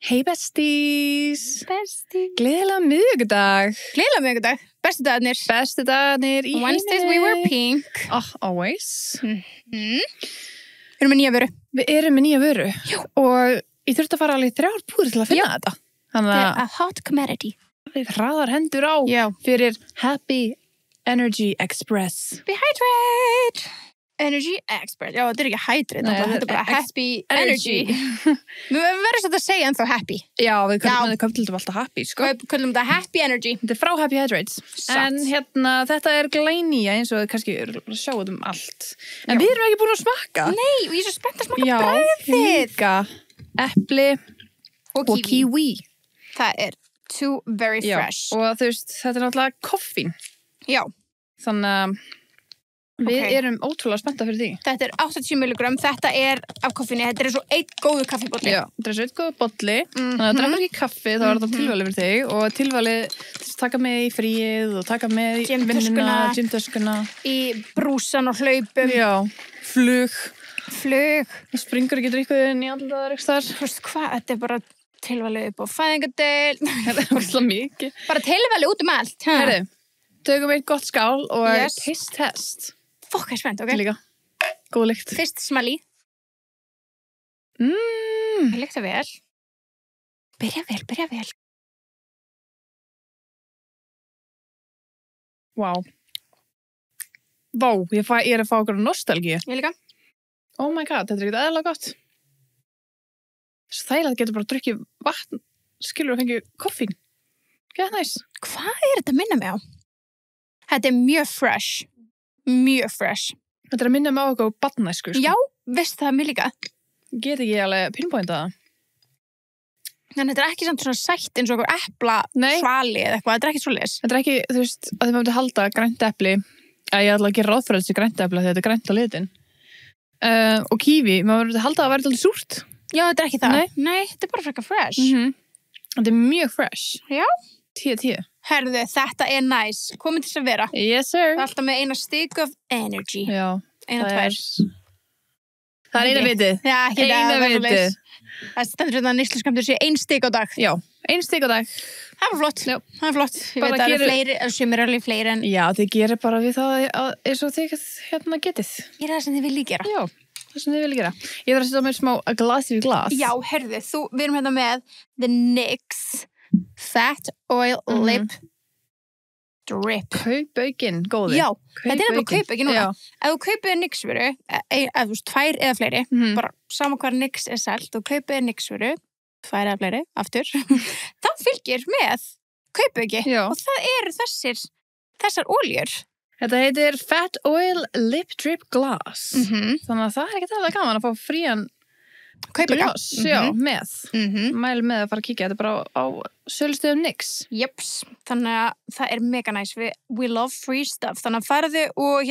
Hey besties! Besties. Gleðilega miðvikudag! Gleðilega miðvikudag. Bestu dagarnir. Bestu dagarnir í Wednesdays we were pink. Oh, always. Við erum með nýja vöru. Við erum með nýja vöru. Já. Og ég þurfti að fara alveg 3 púður til að finna þetta. Þannig A hot commodity. Við hraðar hendur á fyrir Happy Energy Express. Be hydrate. Energy Express. Já, þetta er ekki hydrate. Þetta er bara Happy Energy. Við verðum svolítið að segja ennþá happy. Já, við köllum þetta alltaf happy, sko. Við köllum þetta Happy Energy. Þetta er frá Happy Hydrates. Satt. En þetta er glænýja eins og kannski sjáum allt. En við erum ekki búin að smakka. Nei, og ég er svo spennt að smaka brauðið. Líka epli og kiwi. Það er too very fresh. Og þú veist, þetta er náttúrulega koffín. Já. Þannig að við erum ótrúlega spennta fyrir því. Þetta er 80 mg, þetta er af koffíni, þetta er svo 1 góður kaffibolli. Já, þetta er svo 1 góður bolli, þannig að drekkur ekki kaffi, þá er þetta tilvalið fyrir þig og tilvalið taka með í fríið og taka með í vinnuna, gymtöskuna, í brúsan og hlaupum. Já, flug. Það springur ekki drikkuðin í alltaf þar. Þú veist hvað, þetta er bara tilvalið upp á fæðingadeild. Þetta er alltaf mikið. Bara tilvalið út allt. Herri, tökum eitt gott skál og taste test. Fokk, ég er spennt, ok? Líka. Góð lykt. Fyrst smelli. Það lyktar vel. Byrja vel. Vá, ég er að fá okkur nostalgíu. Ég líka. Oh my god, þetta er ekkert eðlilega gott. Svo þægilega getur bara að drukja vatn, skilur og fengið koffín. Get næs. Hvað er þetta að minna mig á? Þetta er mjög fresh. Þetta er að minna mig á okkur barnæsku, sko. Já, veist það mér líka. Get ekki alveg pinpointa það. En þetta er ekki samt svona sætt eins og okkur epla svali eða eitthvað, þetta er ekki svoleiðis. Þetta er ekki, þú veist, að þið maður halda grænt epli, að ég ætla að gera ráð fyrir þessi grænt epli þegar þetta er grænt á litin. Og kífi, maður verður halda að það væri alltaf súrt. Já, þetta er ekki það. Nei, þetta er bara frekar fresh. Þetta er mjög fresh. Já. 10. Herðu, þetta er nice. Komið til að vera. Yes, sir. Það er alltaf með eina stick of energy. Já. 1-2. Það er eina vitið. Já, ekki eina vitið. Það stendur þetta að nýsluskamtur sé 1 stick á dag. Já, 1 stick á dag. Það var flott. Já. Það er flott. Ég veit að það eru fleiri, sem er alveg fleiri en... Já, þið gerir bara við það eins og þið getið. Ég er það sem þið viljið gera. Já, það sem þið viljið gera. Ég þarf að setja mér smá glas í glas. Já, herðu, við erum hérna með The NYX Fat Oil Lip Drip. Kaupaukinn, góði. Já, þetta er bara kaupaukinn núna. Ef þú kaupið NYX vöru, ef þú veist 2 eða fleiri, bara sama hvað NYX er selt og kaupið NYX vöru, 2 eða fleiri, aftur, þá fylgir með kaupauki og það eru þessar oljur. Þetta heitir Fat Oil Lip Drip Glass. Þannig að það er ekki það gaman að fá frían glass, með. Mæli með að fara að kíkja, þetta er bara á sölustöðum NYX. Jeps, þannig að það er mega næs. We love free stuff. Þannig að farðu og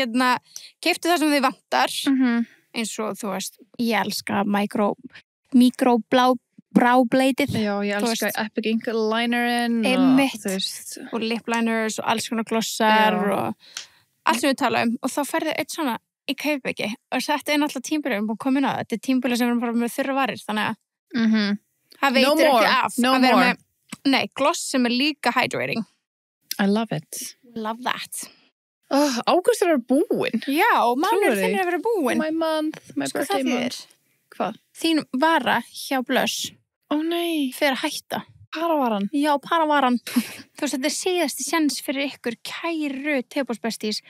keiftu það sem þið vantar. Eins og þú veist, ég elska mikrobrábleitið. Já, ég elska Epic Ink linerinn og lip liners og alls konar glossar og allt sem við tala og þá ferðu eitt svona í kaupauki og þetta er náttúrulega tímabilið búin komin á þetta er tímabilið sem við erum bara með þurra varir þannig að það veitir ekki af að vera með gloss sem er líka hydrating. I love it. Love that. Ágúst er að vera búin. Já, mánuður þinn er að vera búin. My month, my birthday month. Hvað? Þín vara hjá Blush. Nei. Fyrir að hætta. Paravaran. Já, paravaran. Þú veist, þetta er síðasti sjens fyrir ykkur kæru tebólsbesties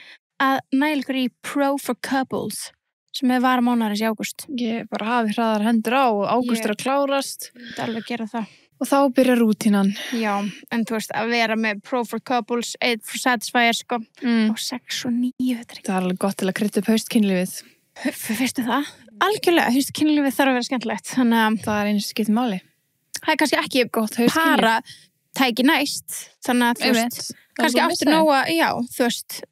að næla ykkur í Pro for Couples sem er vara mánaðarins í ágúst. Ég bara hafi hraðar hendur á og ágúst er að klárast. Ég myndi alveg gera það. Og þá byrja rútínan. Já, en þú veist, að vera með Pro for Couples, 8 for Satisfyer, sko, og 6 og 9, Það er alveg gott til að krydda upp haustkynlífið. Fyrstu það? Algjörlega, haustkynlífið þarf að vera skemmtilegt. Þannig að það er eins og skiptir máli. Það er kannski ekki gott para tæki næst. Þannig að þú veist, kannski aftur nóga, þú veist,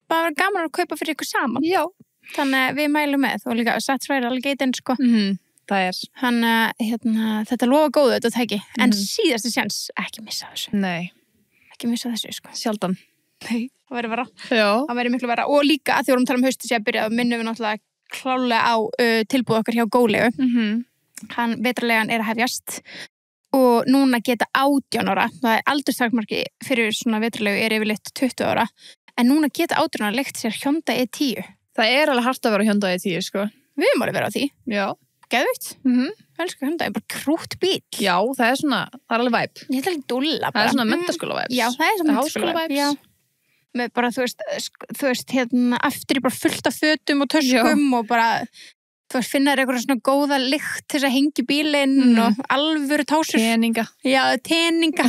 bara vera gaman að kaupa fyrir ykkur saman. Já. Þannig að við mælum með og líka Satisfyer alveg geitin, sko. Það er. Þetta lofa góðu þetta tæki. En síðasti sjans, ekki missa þessu. Nei. Ekki missa þessu, sko. Sjaldan. Nei, það verður vera. Já. Það verður miklu vera. Og líka að því vorum að tala hausti sem að byrja, minnum við náttúrulega klálega á tilbúð okkar hjá Gólegu. Hann vetrarlegan er að hefjast og núna geta 18 ára, það aldurstakmarki fyrir svona vetralegu yfirleitt 20 ára, en núna geta 18 ára leikt sér Hyundai E10. Það alveg hart að vera Hyundai E10, sko. Við erum alveg verið á því. Já. Geðvikt. Elsku Hyundai, bara krútt bíl. Já, það er alveg væp. Ég alveg dúlla bara. Það svona menntaskóla-væps. Já, það svona menntaskóla-væps. Já. Með bara, þú veist, aftur í bara fullt af fötum og töskum og bara, þú veist, finna þér eitthvað svona góða lykt til þess að hengja bílinn og alvöru tásur. Teninga. Já, teninga.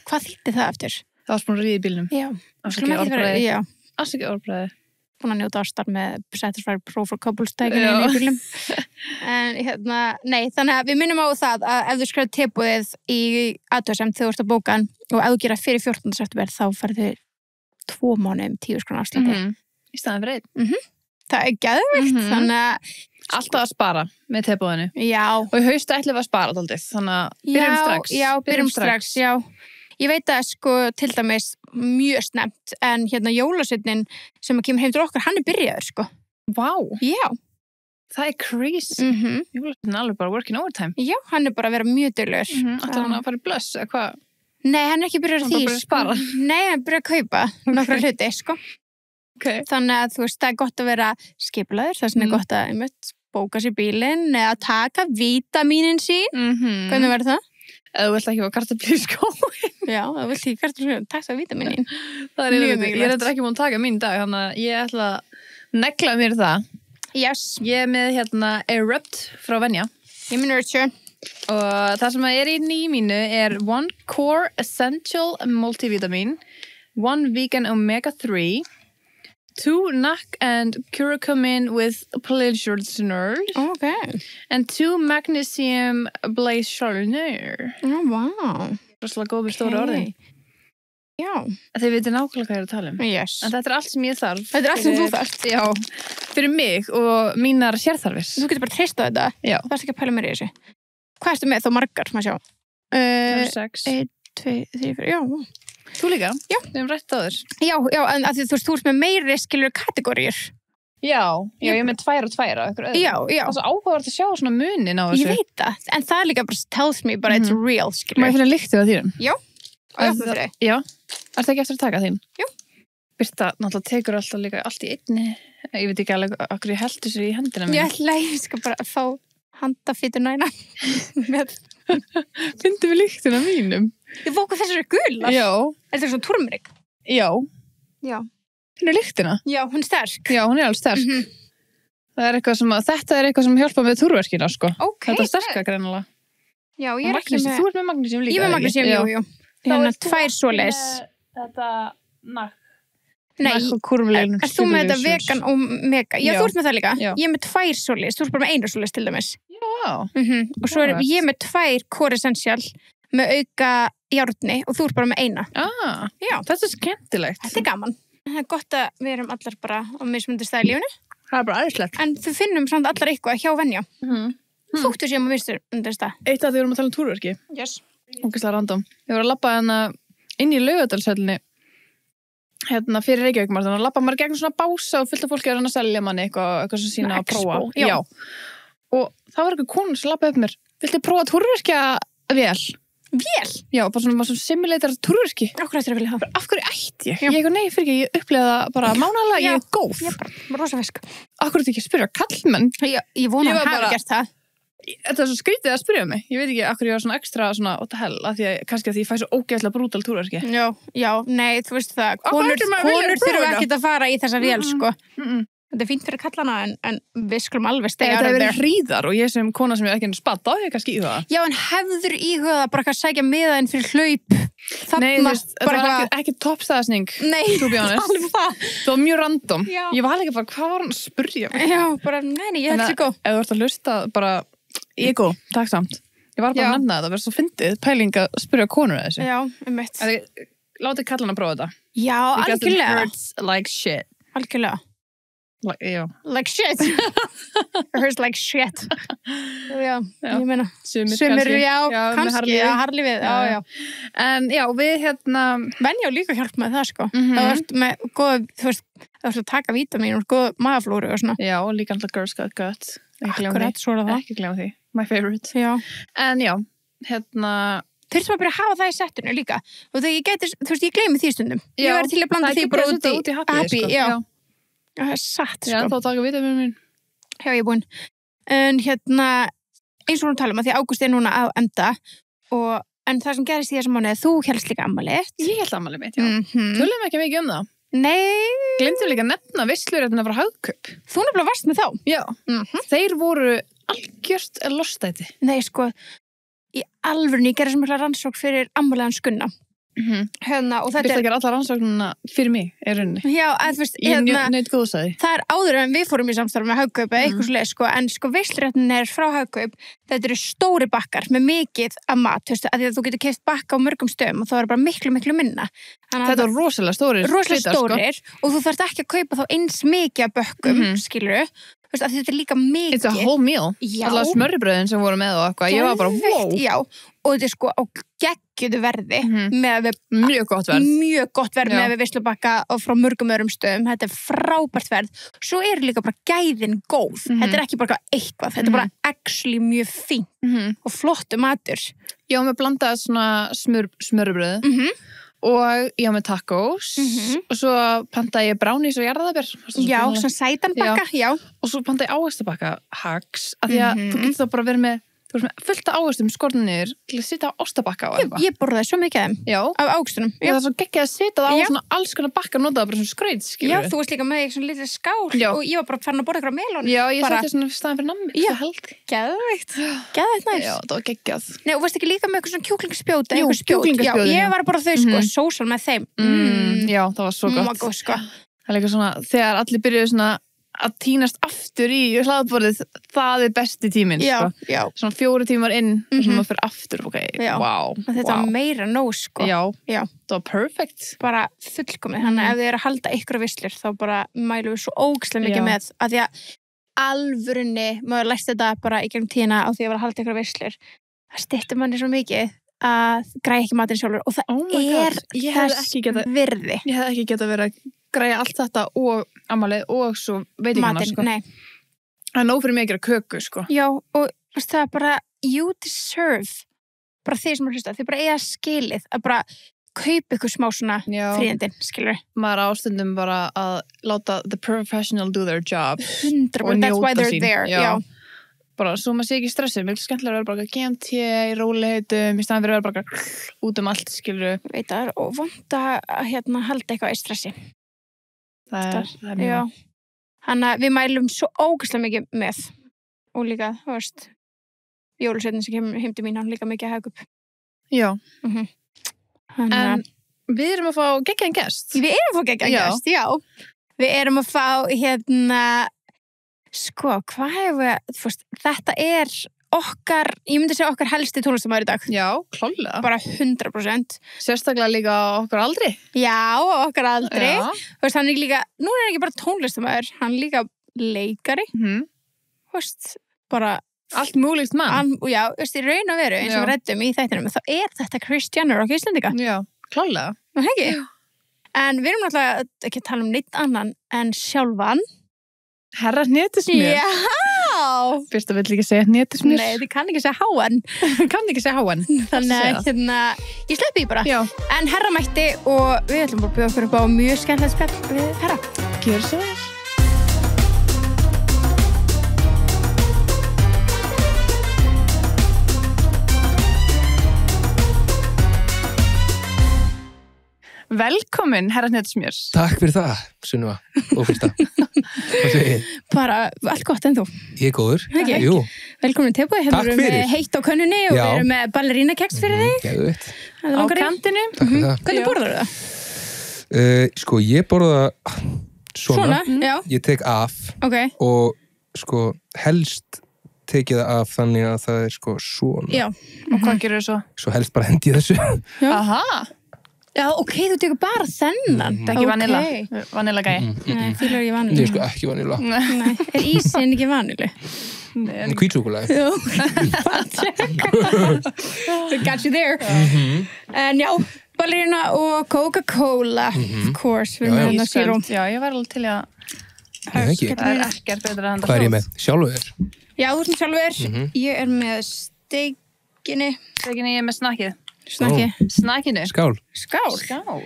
Hvað þýtti það aftur? Það var svona ríð í bílnum. Já. Afsakið orðbræði. Búin að njóta ástar með Satisfyer Pro for Couples-tækinu í bílum. En nei, þannig að við minnum á það að ef þú skrifir tilboðið í athugasemd þegar þú ert að bóka hann og ef þú gera fyrir 14. september þá færðu 2 mánuðum 10 króna afslætti. Í staðan fyrir 1. Það geðvikt, þannig að alltaf að spara með tilboðinu. Já. Og í haustu ætlum við að spara dálítið, þannig að byrjum strax. Já, byrjum strax, já. Ég veit að sko til dæmis mjög snemmt en jólasveinninn sem kemur heim til okkar, hann byrjaður sko. Vá. Já. Það crazy. Jólasveinninn alveg bara working overtime. Já, hann bara að vera mjög duglegur. Ætlar hann að fara í blöss eða hvað? Nei, hann ekki byrjað því. Hann bara spara. Nei, hann byrjað að kaupa nokkra hluti sko. Okay. Þannig að þú veist, það gott að vera skipulaður, það sem gott að bóka sér bílinn eða taka vítamínin sín. Hvernig verður það? Ef þú vilt ekki fá kartöflu í skóinn. Já, ef þú vilt ekki kartöflu, takk það vítaminin. Það mikilvægt. Ég ekki búin að taka mín dag, þannig að ég ætla að negla mér það. Yes. Ég með Erupt frá Venja. Ég með Nurture. Og það sem inn í mínu One Core Essential Multivitamin, 1 Vegan Omega 3, 2 NAC and curcumin with pleasure-nerd. Okay. And 2 magnesium blaze-charliner. Oh, wow. Rosalega góð með stóra orðin. Já. Þið veitir nákvæmlega hvað ég að tala um. Yes. En þetta allt sem ég þarf. Þetta allt sem þú þarft. Já. Fyrir mig og mínar sérþarfis. Þú getur bara treyst á þetta. Já. Það ekki að pæla mér í þessu. Hvað ertu með þá margar, maður sjá? 6. 1, 2, 3, 4, já. Þú líka? Já. Við hefum rætt á þér. Já, en að þú ert með meiri skilur kategóriur. Já, ég með 2 og 2 á ykkur öðru. Já. Það er svo áhugavert að sjá svona munin á þessu. Ég veit það, en það líka bara tells me bara it's real, skilur. Má ég finna lyktir af þínum? Já. Já. Er það ekki eftir að taka þín? Jú. Birta, náttúrulega tekur alltaf líka allt í einni. Ég veit ekki alveg okkur ég held þessu í hendina mér. Ég skal bara fá handafituna með... Fyndum við lyktina mínum? Ég vóku þessari gular. Já. Er það svona turmeric? Já. Já. Finnur lyktina? Já, hún sterk. Já, hún alveg sterk. Þetta eitthvað sem hjálpa með túrverkina, sko. Okay. Þetta sterka greinilega. Já, ég ekki með... Þú ert með magnesium líka. Ég með magnesium, jú. Hérna 2 svoleiðis. Þetta nakk. Nei, er þú með þetta vegan og mega? Já, þú ert með það líka. Já. Ég er með 2 svoleiðis, þú ert bara með 1 svoleiðis til dæmis. Já. Og svo ég með 2 core essential með auka járni og þú ert bara með 1. Já, þetta er skemmtilegt. Þetta gaman. Það gott að við erum allar bara á mismundi stað í lífinu. Það bara æðislegt. En þú finnum samt allar eitthvað hjá Venja. Þóttu séum að mismundi stað. Eitt af því við erum að tala túrverki. Yes. Ógeðslega random. Ég var að labba inn í Laugardalshöllinni fyrir Reykjavík-martin og labba maður gegn svona bása og fullt af fólki að selja manni eitthvað sem sína að prófa. Já. Og það var eitthvað konur sem labbaði upp mér. Viltu prófa túrverkja vel? Vel? Já, bara svona simulator túrverki. Af hverju ættir að vilja það? Af hverju ætti ég? Ég nei, fyrir ekki, ég upplega það bara mánaðarlega, ég góð. Ég bara rosa fisk. Af hverju ætti ekki að spyrja kallmenn? Ég vona að hafa gert það. Þetta svo skrítið að spyrja mig. Ég veit ekki af hverju ég var svona ekstra svona what the hell, kannski að því ég fæ svo ógeðslega brútal túrverki. Já, nei, þú veist það. Konur þurfa ekki að fara í þessa vél, sko. Þetta fínt fyrir kallana, en við skulum alveg stay out of there. Þetta verið hríðar og ég sem kona sem ég ekki spatt á, ég kannski íhuga það. Já, en hefður íhuga það bara að sækja miðaðinn fyrir hlaup? Nei, það var ekki toppstæðasning. Nei, alveg það. Það var mjög random. Já. Ég var líka bara, hvað var hann að spyrja mig? Já, bara, nei, ég held sér góð. Ef þú ert að hlusta, bara, ég er góð, takk samt. Ég var bara að nefna það verður svo fyndið, pæling að spyrja konur þessu. Já, einmitt. Látið kallana prófa þetta. Já, algjörlega. It hurts like shit. Algjörlega. Like shit. It hurts like shit. Já, ég meina. Sumir, já, kannski, harlífið, já. En já, við Venja líka hjálp með það, sko. Það vart með góð, þú veist, það vart að taka vítamín og góð magaflóru og svona. Já, og líka alltaf Girls Got Gut. Akkurat, svo er það. Ekki glemma því. My favorite. Já. En já, Þurftum að byrja að hafa það í settinu líka og þegar ég gæti, þú veist, ég gleymi því stundum ég var til að blanda því bara út í happy já, það er satt já, þá taka vitamín mín já, ég er búin en eins og hún tala um að því ágúst ennúna á enda en það sem gerist í þessum mánuði þú hélst líka afmælið ég held afmælið mitt, já tölum ekki mikið það nei glemdu líka að nefna veisluréttina frá Hagkaup þú nefnilega varst með þá já, þeir voru algjört lostæti nei, sko í alvörunni, ég gerði svo mikla rannsókn fyrir ammæliðan Skunna og þetta Viltu að gera alla rannsóknuna fyrir mig, rauninni já, þú veist, neitt góðsæði það er áður en við fórum í samstarf með Hagkaup eða eitthvað svoleiðis, sko, en sko veisluréttin er frá Hagkaup, þetta eru stóri bakkar með mikið af mat, þú veist, að því að þú getur keypt bakka á mörgum stöðum og það er bara miklu minna þetta er rosalega stórir og þú þarft ekki að kaupa þá eins mikið af bökkum, skilurðu þú veist, að þetta er líka mikið it's a whole meal, allar smörribröðin sem voru með og eitthvað, ég var bara, wow já, og þetta er sko á geggjuðu verði með mjög gott verð með við veislubakka og frá mörgum öðrum stöðum, þetta er frábært verð svo er líka bara gæðin góð þetta er ekki bara eitthvað, þetta er bara actually mjög fínt og flottu matur já, með blandaði svona smörribröð og ég á með tacos og svo pantaði ég brownies og jarðarber já, svona sætanbakka og svo pantaði ég áhæstabakka hags, af því að þú getur þá bara verið með fullt af áhæstum skornir niður til að sitja á ostabakka og eitthvað ég borðaði svo mikið af þeim af áhæstunum það er svo geggjað að sitja það á svona alls konar bakka notaði bara svona skraut, skilur já, þú veist líka með svona lítið skál og ég var bara farin að borða eitthvað melón já, ég setti svona staðan fyrir nammi geðveikt næs já, það var geggjað nei, og varst ekki líka með eitthvað svona kjúklingaspjót já, ég var bara þau sko, sósal með þeim já, það var svo gott það er líka svona, þegar allir byrjuðu svona að tínast aftur í hlaðborðið það er besti tíminn sko. Svona 4 tímar inn og svona fyrir aftur wow. Þetta var meira nóg sko. Já, það var perfect bara fullkomið, þannig að ef þið eru að halda ykkur vislur þá bara mælum við svo ógeðslega mikið með að því að alvörunni maður læst þetta bara í gegnum tíðina á því að vera að halda ykkur vislur það styttir manni svo mikið að græja ekki matinn sjálfur og það er þess virði ég hef ekki getað verið að græja allt þetta og amalið og svo veit ekki hana sko. Það er nóg fyrir mig að gera köku sko. Já, og það er bara you deserve bara þeir sem er hlusta, þeir bara eiga skilið að bara kaupa ykkur smá svona fríðindin, skilur maður ástundum bara að láta the professional do their job 100%, that's why they're there já. Bara svo maður sé ekki stressið, mikil skemmtilega að vera bara GMT í róliheitum í staðan fyrir að vera bara út út skilur veit það er óvont að halda eitthvað í stressi það er mjög þannig að við mælum svo ógeðslega mikið með og líka, þú veist jólusveitin sem kemur heim til mín hann líka mikið að hafa upp já en við erum að fá geggjaðan gest við erum að fá sko, hvað hefur við þetta er okkar, ég myndi segja okkar helsti tónlistamæður í dag. Já, klálega. Bara 100%. Sérstaklega líka okkar aldri. Já, okkar aldri. Þú veist, hann er líka, nú er hann ekki bara tónlistamæður, hann er líka leikari. Þú veist, bara allt múlíkt mann. Já, þú veist, í raun og veru, eins og við ræddum í þættinum, þá er þetta Kristjánur og Íslendinga. Já, klálega. Það ekki? En við erum náttúrulega ekki að tala um neitt annan en sjálfan. Herra Hnetusmjör. Já! Fyrst að vill ekki segja Hnetusmjör. Nei, þið kann ekki segja háan. Kann ekki segja háan. Þannig að ég sleppi því bara. Já. En Herra mætti og við ætlum bara að bjóða okkur upp á mjög skemmtilegt spjall við Herra. Gjör svo vel. Velkomin, Herra Hnetusmjör. Takk fyrir það, Sunniva og Fyrsta. Bara allt gott en þú. Ég er góður. Okay. Jú. Velkomin tilbúið. Takk fyrir. Við erum heitt á könnunni og við erum með ballerínakeks fyrir þig. Geðveikt. Á kantinu. Takk fyrir það. Hvernig borðar það? Sko, ég borða svona. Já. Ég tek af. Okay. Og sko, helst tekið það af þannig að það er sko svona. Já. Og hvað gerir þú svo? Svo helst bara hendi þessu. Já. Aha. Já, ok, þú tekur bara þennan. Það er ekki vanilla gæi. Nei, fílar ekki vanillu. Ég er sko ekki vanilla. Nei, er ísinn ekki vanillu? Hvítsúkkulaði. Já, we got you there. En já, ballerina og Coca-Cola, of course. Já, ég var alveg til að það er ekkert betra en það. Hvað er ég með? Sjálfur? Já, þú sem sjálfur. Ég er með steik Reginni. Reginni, ég er með snakkið. Snakkinu. Skál.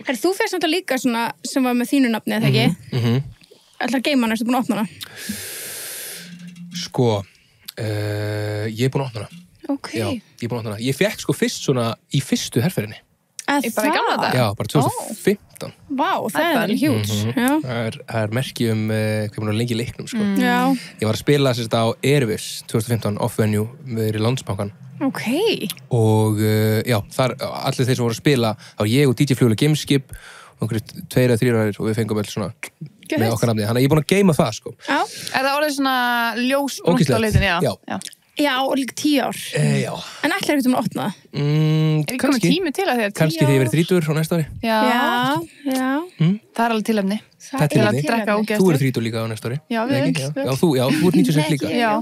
Herri, þú fyrst náttúrulega líka svona sem var með þínu nafni, eða ekki? Ætlar að geima hana, erstu búin að opna hana? Sko, ég er búin að opna hana. Ok. Já, ég er búin að opna hana. Ég fekk sko fyrst svona í fyrstu herferðinni. Bara í gamla dag? Já, bara 2015. Vá, það er alveg hjúts. Það er merki hvað maður lengi í leiknum, sko. Já. Ég var að spila sérst á Ervis 2015 off-venue við Landsbankan. Ok. Og já, þar allir þeir sem voru að spila, þá var ég og DJ Fluglega Gameskip og einhverjum 2 eða 3 aðrir og við fengum vel svona með okkar nafni. Þannig að ég er búin að geima það, sko. Já. Er það orðið svona ljósbrúnt á litin? Já, og líka 10 ár. Já. En ætlar ekkert að opna það? Er komið tími til að því að 10 ár? Kannski þegar ég verið 30 á næsta ári. Já. Það er algu tilefni. Það er tilefni. Þú eru 30 líka á næsta ári. Já, við erum. Já, þú ert 96 líka. Já.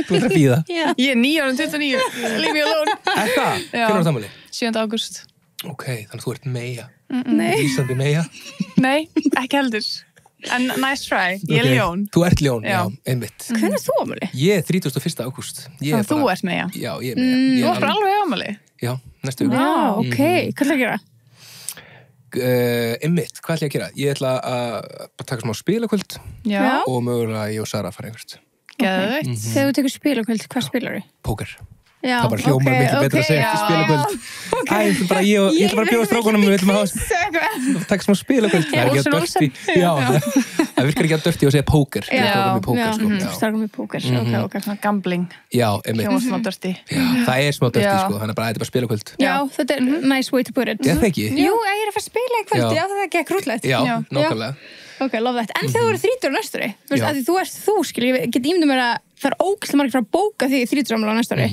Þú ert að bíða. Ég er 9 ára 29. Leave me alone. Er það? Hvernig var það afmæli? 7. ágúst. Ok, þannig að þú ert Meja. Nei. Ísandi Meja. Nei, ekki heldur. En nice try. Ég er ljón. Þú ert ljón, já, einmitt. Hvernig er þú ámæli? Ég er 31. ágúst. Þú ert Meja? Já, ég er Meja. Þú ert bara alveg ámæli? Já, næstu viku. Já, ok. Hvað ætlar að gera? Einmitt, hvað ætla ég að gera? Ég ætla að taka smá spilakvöld og mögulega ég og Sara fara einhvert. Geðveikt. Þegar þú tekur spilakvöld, hvað spilar þú? Póker. Já, það bara hljómar miklu betra að segja eftir spilakvöld. Æ, ég ætla bara að bjóða strákunum við ætlum að taka smá spilakvöld. Það er ekki að dörti. Já, það virkar ekki að dörti að segja póker. Strákunum í póker. Ok. Gambling. Já, einmitt. Hljómar smá dörti. Það er smá dörti, sko. Þannig að þetta er bara spilakvöld. Já, þetta er nice way to put it. Já, það ekki. Jú, ég er að fara að spila í kvöld. Já, það gekk rútlegt. Já, nákvæmlega. Ok, love that. En þegar þú eru 30 næsta ári, þú ert þú, skil, ég get ímyndað mér að það er ógeðslega margir frá að bóka þig í 30 ámæli á næsta ári.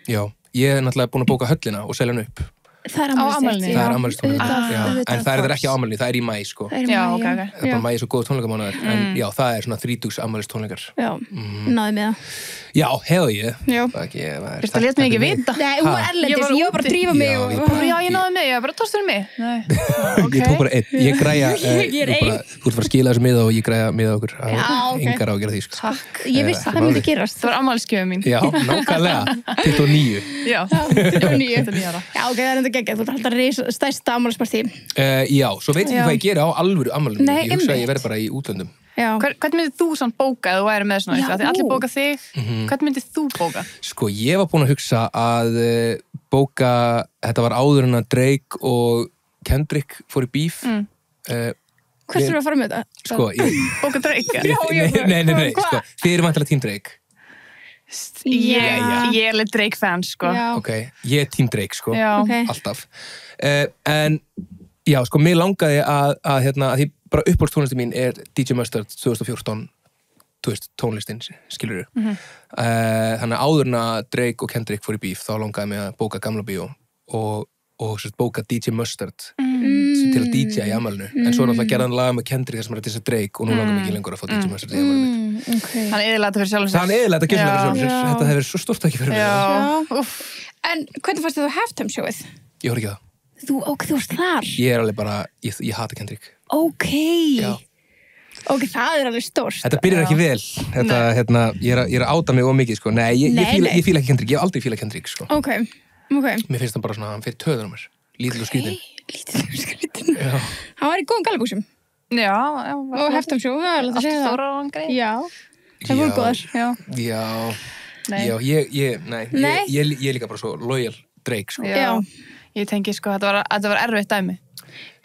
Já, ég er náttúrulega búin að bóka höllina og selja hann upp. Það er afmælistónleikar. Það er afmælistónleikar. En það er ekki á afmælinu, það er í maí, sko. Já, ok. Það er bara maí svo góð tónleikamánaður. En já, það er svona 30 afmælistónleikar. Já, náði með það. Já, hell yeah. Já. Fyrst að leta mig ekki vita. Nei, hún var erlendis, ég var bara að drífa mig. Já, ég náði mig, ég var bara tóstur mig. Ég tók bara einn. Ég græja, þú ert bara að skila þessu miða og ég græja miða okkur. Engar á að gera því, sko. Takk. Ég vissi að það myndi gerast. Það var afmælisgjöfin mín. Já, nákvæmlega. 29. Já, 29 ára. Já, ok, það er enda geggjað. Þú ert alltaf stærsta afmælispartí. Já, svo veit ég hvað ég gera á alvöru afmælinu. Ég hugsa að ég verði bara í útlöndum. Hvernig myndið þú samt bóka að þú væri með svona því allir bóka þig, hvernig myndið þú bóka? Sko, ég var búin að hugsa að bóka, þetta var áður en að Drake og Kendrick fór í beef. Hvert þurfum að fara með þetta? Sko, bóka Drake? Nei, sko, þið eru vantilega tím Drake. Ég er alveg Drake fan, sko. Ok, ég er tím Drake, sko, alltaf. En, já, sko, mér langaði að því bara uppbólstónlistin mín er DJ Mustard 2014, þú veist, tónlistin, skilurðu. Þannig að áður en að Drake og Kendrick fór í beef, þá langaði mig að bóka Gamla bíó og sérst bóka DJ Mustard til að DJ í afmælinu. En svo náttúrulega gerði hann laga með Kendrick þar sem er að dissa Drake og nú langar mig ekki lengur að fá DJ Mustard í afmælinu mitt. Þannig eðilega þetta fyrir sjálfum sér. Þannig eðilega þetta fyrir sjálfum sér. Þetta hefur verið svo stórt ekki fyrir mig. En hvernig fannst þið þú halftime showið? Ég horf ekki það. Þú varst þar? Ég er alveg bara, ég hata Kendrick. Ok. Já. Ok, það er alveg stórt. Þetta byrjar ekki vel. Ég er að áta mig of mikið, sko. Nei, ég fíla ekki Kendrick. Ég hef aldrei fílað Kendrick, sko. Ok. Mér finnst hann bara svona, hann fyrir töður á mér. Lítill og skrítin. Já. Hann var í góðum gallabúsum. Já. Og halftime show, það er alveg að segja það. Allt stóra á hann greið. Já. Það voru góðar. Ég er líka bara svo loyal Drake, sko. Já. Ég tengi, sko, þetta var erfitt dæmi.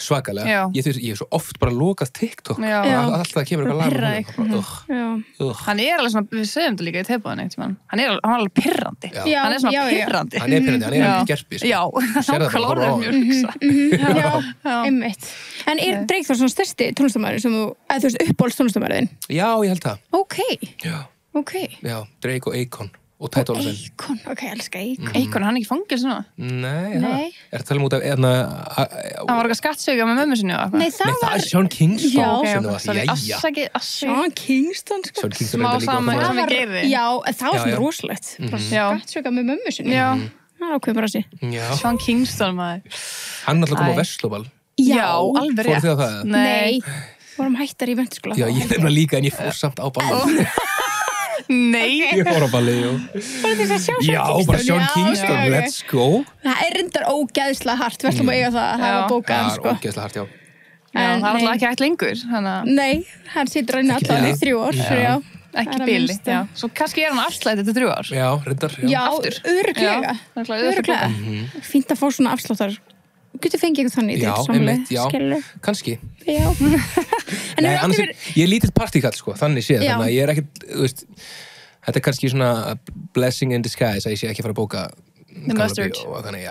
Svakalega. Ég hef svo oft bara lokað TikTok. Alltaf það kemur eitthvað lag. Hann er alveg svona, við segjum þetta líka í tebúðan einhvern tímann. Hann er alveg pirrandi. Hann er svona pirrandi. Hann er pirrandi, hann er alveg gerpi. Já, nákvæmlega orðið mjög hugsa. Já, einmitt. En er Drake þá svona stærsti tónlistarmaður sem þú, eða þú veist, uppbóls tónlistarmaðurinn? Já, ég held það. Ok. Já, Drake og Akon. Og Tætt Olsen. Akon, ok, ég elska Akon. Akon, hann er ekki fangil svona? Nei. Er það tala út af hann var eitthvað skattsauka með mömmu sinni og eitthvað? Nei, það er Sean Kingston. Sean Kingston, sko. Smá saman sem við geirði. Já, það var svona rosalegt. Skattsauka með mömmu sinni. Já. Það er ákveð bara að sé. Sean Kingston, maður. Hann alltaf kom á Vestlóbal. Já, alveg rétt. Fóruð þið á það? Nei. Vorum hættar í Ventskóla. Já, ég nefnilega líka en ég fór samt á ballum. Nei. Ég fór á balli, jú. Bara þess að sjá Sean Kingston. Já, bara Sean Kingston, let's go. Það reyndar ógeðslega hart, við ætlum að eiga það að hafa bókað, sko. Það ógeðslega hart, já. Já, það alltaf ekki hægt lengur, þannig. Nei, hann situr hann allan í 3 ár, já. Ekki bíli, já. Svo kannski hann afslætt þetta 3 ár. Já, reyndar, já. Já, örugglega. Fínt að fá svona afsláttar. Getur fengið eitthvað þannig í þér samlega, skilur. Kannski. Já. Nei, annars ég er lítill partíkall, sko, þannig séð, þannig að ég er ekkert, þú veist, þetta er kannski svona blessing in disguise að ég sé ekki að fara að bóka The Mustard. Þannig,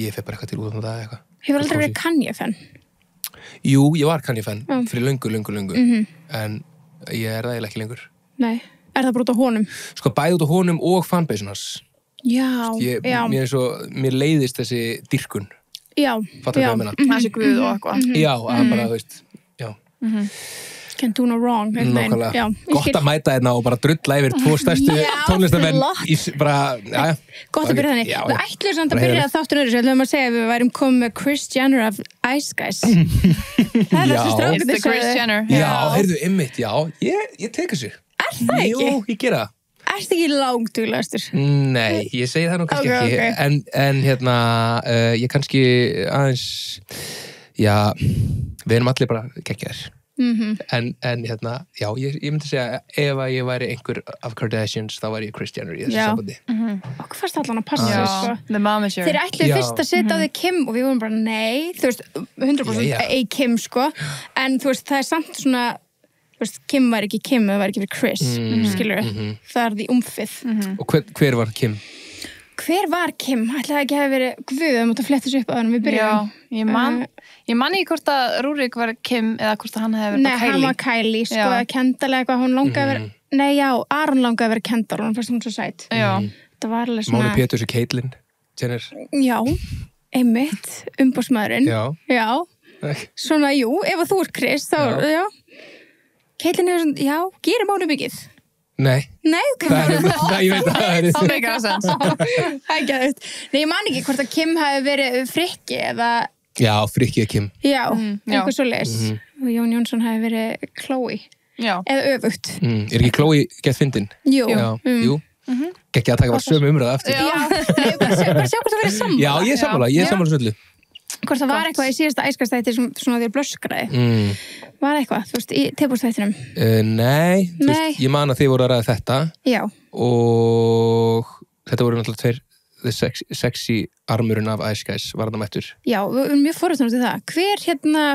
ég fer bara eitthvað til út um það eitthvað. Hefur aldrei verið Kanye-fan? Jú, ég var Kanye-fan fyrir löngu, en ég er það eiginlega ekki lengur. Nei, er það bara út á honum? Sko, bæði út á honum og fanbase hans. Já. Mér leiðist þessi dýrkun. Já. Fattar hvað ég meina? Þessi guð og eitthvað. Já, að bara, þú veist, já. Can't do no wrong. Nákvæmlega. Gott að mæta hérna og bara drulla yfir 2 stærstu tónlistamenn í bara, já. Gott að byrja þannig. Við ætlum samt að byrja þáttur öðru, svo ætlum að segja að við værum komið með Kris Jenner af Ice Guys. Það er þessi strákur It's the Kris Jenner. Já, heyrðu, einmitt, já. Ég tek þessu. Er það ekki? Jú, ég gera það. Ertu ekki langduglegastur? Nei, ég segi það nú kannski ekki. En hérna, ég kannski aðeins, já, við erum allir bara geggjaðir. En hérna, já, ég myndi segja ef að ég væri einhver af Kardashians þá væri ég Kris Jenner í þessu sambandi. Okkur fannst allan að passa sko. The mama share. Þeir ætluðu fyrst að setja á þig Kim og við vorum bara nei, þú veist, 100% ei Kim sko, en þú veist, það er samt svona, þú veist, Kim var ekki Kim, það var ekki fyrir Kris, skilur það er því umfið. Og hver var Kim? Hver var Kim? Ætlaði ekki að hafa verið Guð, það mútti að fletta þessu upp á þannig við byrjum. Já, ég man ekki hvort að Rúrik var Kim eða hvort að hann hefði verið Kylie. Nei, hann var Kylie, sko, Kendall eitthvað, hún langaði að vera, nei já, Aron langaði að vera Kendall, hún fannst hún svo sæt. Já. Það var alveg svona... Máli Péturs og Caitlyn Jenner. Já, einmitt, umbóðsmaðurinn. Já. Svona, jú, ef þú ert Kris, þá, já. Caitlyn hefur svona, já, gerir Máli mikið. Nei. Nei, ég veit það. Það meikar að sens. Það er gæðut. Nei, ég man ekki hvort að Kim hafi verið Frikki eða... Já, Frikki og Kim. Já, eitthvað svo leis. Og Jón Jónsson hafi verið Chloe. Já. Eða öfugt. Er ekki Chloe gett fyndin? Jú. Jú. Gekki að taka bara sömu umræða eftir. Já, bara sjá hvort það verið sammála. Já, ég er sammála svolítið. Hvort það var eitthvað í síðasta æskastætti svona því að blöskraði. Var eitthvað, þú veist, í tebúrstættinum? Nei, þú veist, ég man að þið voru að ræða þetta. Já. Og þetta voru náttúrulega the sexy armurinn af Ice Guys var þarna mættur. Já, við erum mjög forrættunum til það. Hver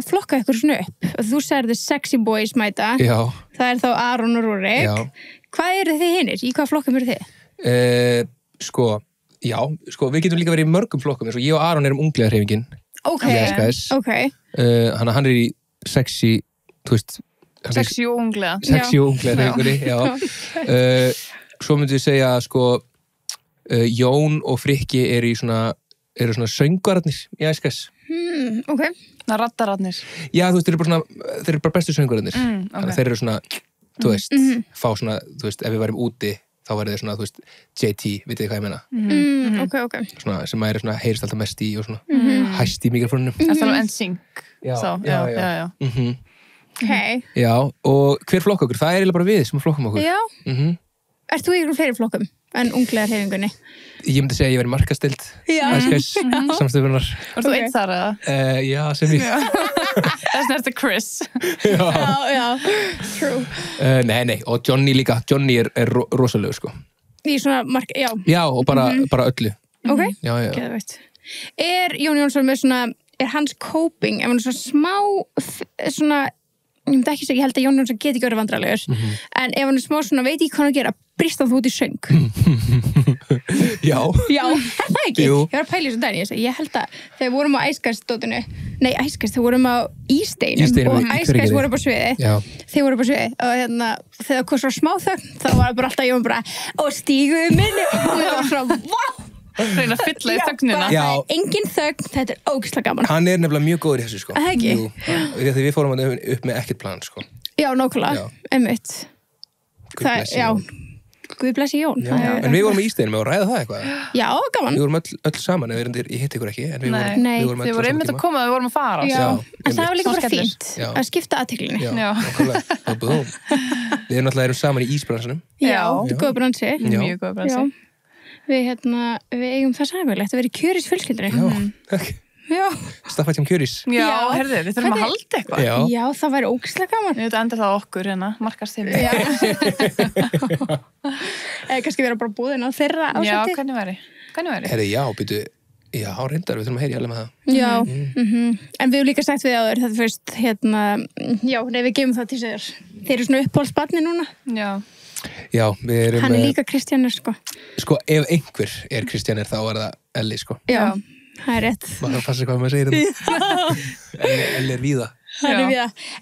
flokkaði ykkur svona upp? Þú sagðir the sexy boys mæta. Já. Það er þá Aron og Rúrik. Já. Hvað eru þið hinir? Í hvað flokkum eru þið? Við getum líka verið í mörgum flokkum, eins og ég og Aron erum ungliðarhreyfingin. Hann er í sexy, þú veist... Sexy og unglega. Sexy og unglega hreyfingunni, já. Svo myndi ég segja, sko, Jón og Frikki eru svona söngvararnir í Ice Guys. Það rattararnir. Já, þú veist, þeir eru bara bestu söngvararnir. Þannig að þeir eru svona, þú veist, fá svona, þú veist, ef við værim úti, þá væri þeir svona, þú veist, JT, vitið þið hvað ég meina? Ok. Svona, sem er svona, heyrist alltaf mest í og svona, hæst í mikrofónunum. Það er NSYNC. Já. Okay. Já, og hver flokk okkur? Það er eiginlega bara við sem flokkum okkur. Já. Ert þú í ykkur fleiri flokkum en unglega hreyfingunni? Ég myndi segja að ég væri markastild. Já. Samstöfunar. Var þú einn þar eða? Já, sem ég. Þess er þetta Kris. Já. True. Nei, og Johnny líka. Johnny er rosalegur, sko. Í svona já. Já, og bara öllu. Ok. Já. Geðveikt. Er Jón Jónsson með svona, er hans coping, ef hann svona smá, svona, ég myndi ekki segja, ég held að Jón Jónsson geti ekki verið vandræðalegur, en ef hann er smá svona, veit ég hvað hann að gera, brist hann þú út í söng. Já. Já, er það ekki? Jú. Ég var að pæla í þessu daginn, ég held að þegar við vorum á Æskast-dótinu, þegar vorum á Ísteinum og Æskast voru upp á sviði, þeir voru upp á sviði og þegar kom svo smá þögn, þá var bara alltaf Jón bara, og stíguðu minni, og við varum svona, wow! Reyna að fylla í þögnina. Já, það er engin þögn, þetta er ógeðslega gaman. Hann er nefnilega mjög góður í þessu, sko. Það ekki? Jú, þegar við fórum hann upp með ekkert plan, sko. Já, nákvæmlega, einmitt. Já. Guð blessi Jón. En við vorum í Ísteginu og ræða það eitthvað. Já, gaman. Við vorum öll saman, ég hitt ykkur ekki, en við vorum þið voru einmitt að koma, við vorum að fara. Já, en það var líka bara fínt að skipta aðteklinni. Já, nákvæmlega. Við erum saman í ísbransanum. Já, þetta er góð bransi. Mjög góð bransi. Við eigum það samfélagt að vera í kjöris fjölskyldri. Já. Staffað hjá kjöris. Já, herðu, við þurfum að halda eitthvað. Já, það væri ógeðslega gaman. Þetta endur það okkur markast þeim. Eða kannski vera bara búðin á þeirra ásætti. Já, hvernig væri? Herri, já, reyndar, við þurfum að heyra alveg með það. Já, en við hefum líka sagt við áður, þetta fyrst, við gefum það til sér. Þeir eru svona uppáhaldsbarni núna. Já, við erum... Hann líka Kristjánur, sko. Sko, ef einhver Kristjánur, þá það Elli, sko. Já. Það rétt. Maður að passa hvað maður segir Elli víða.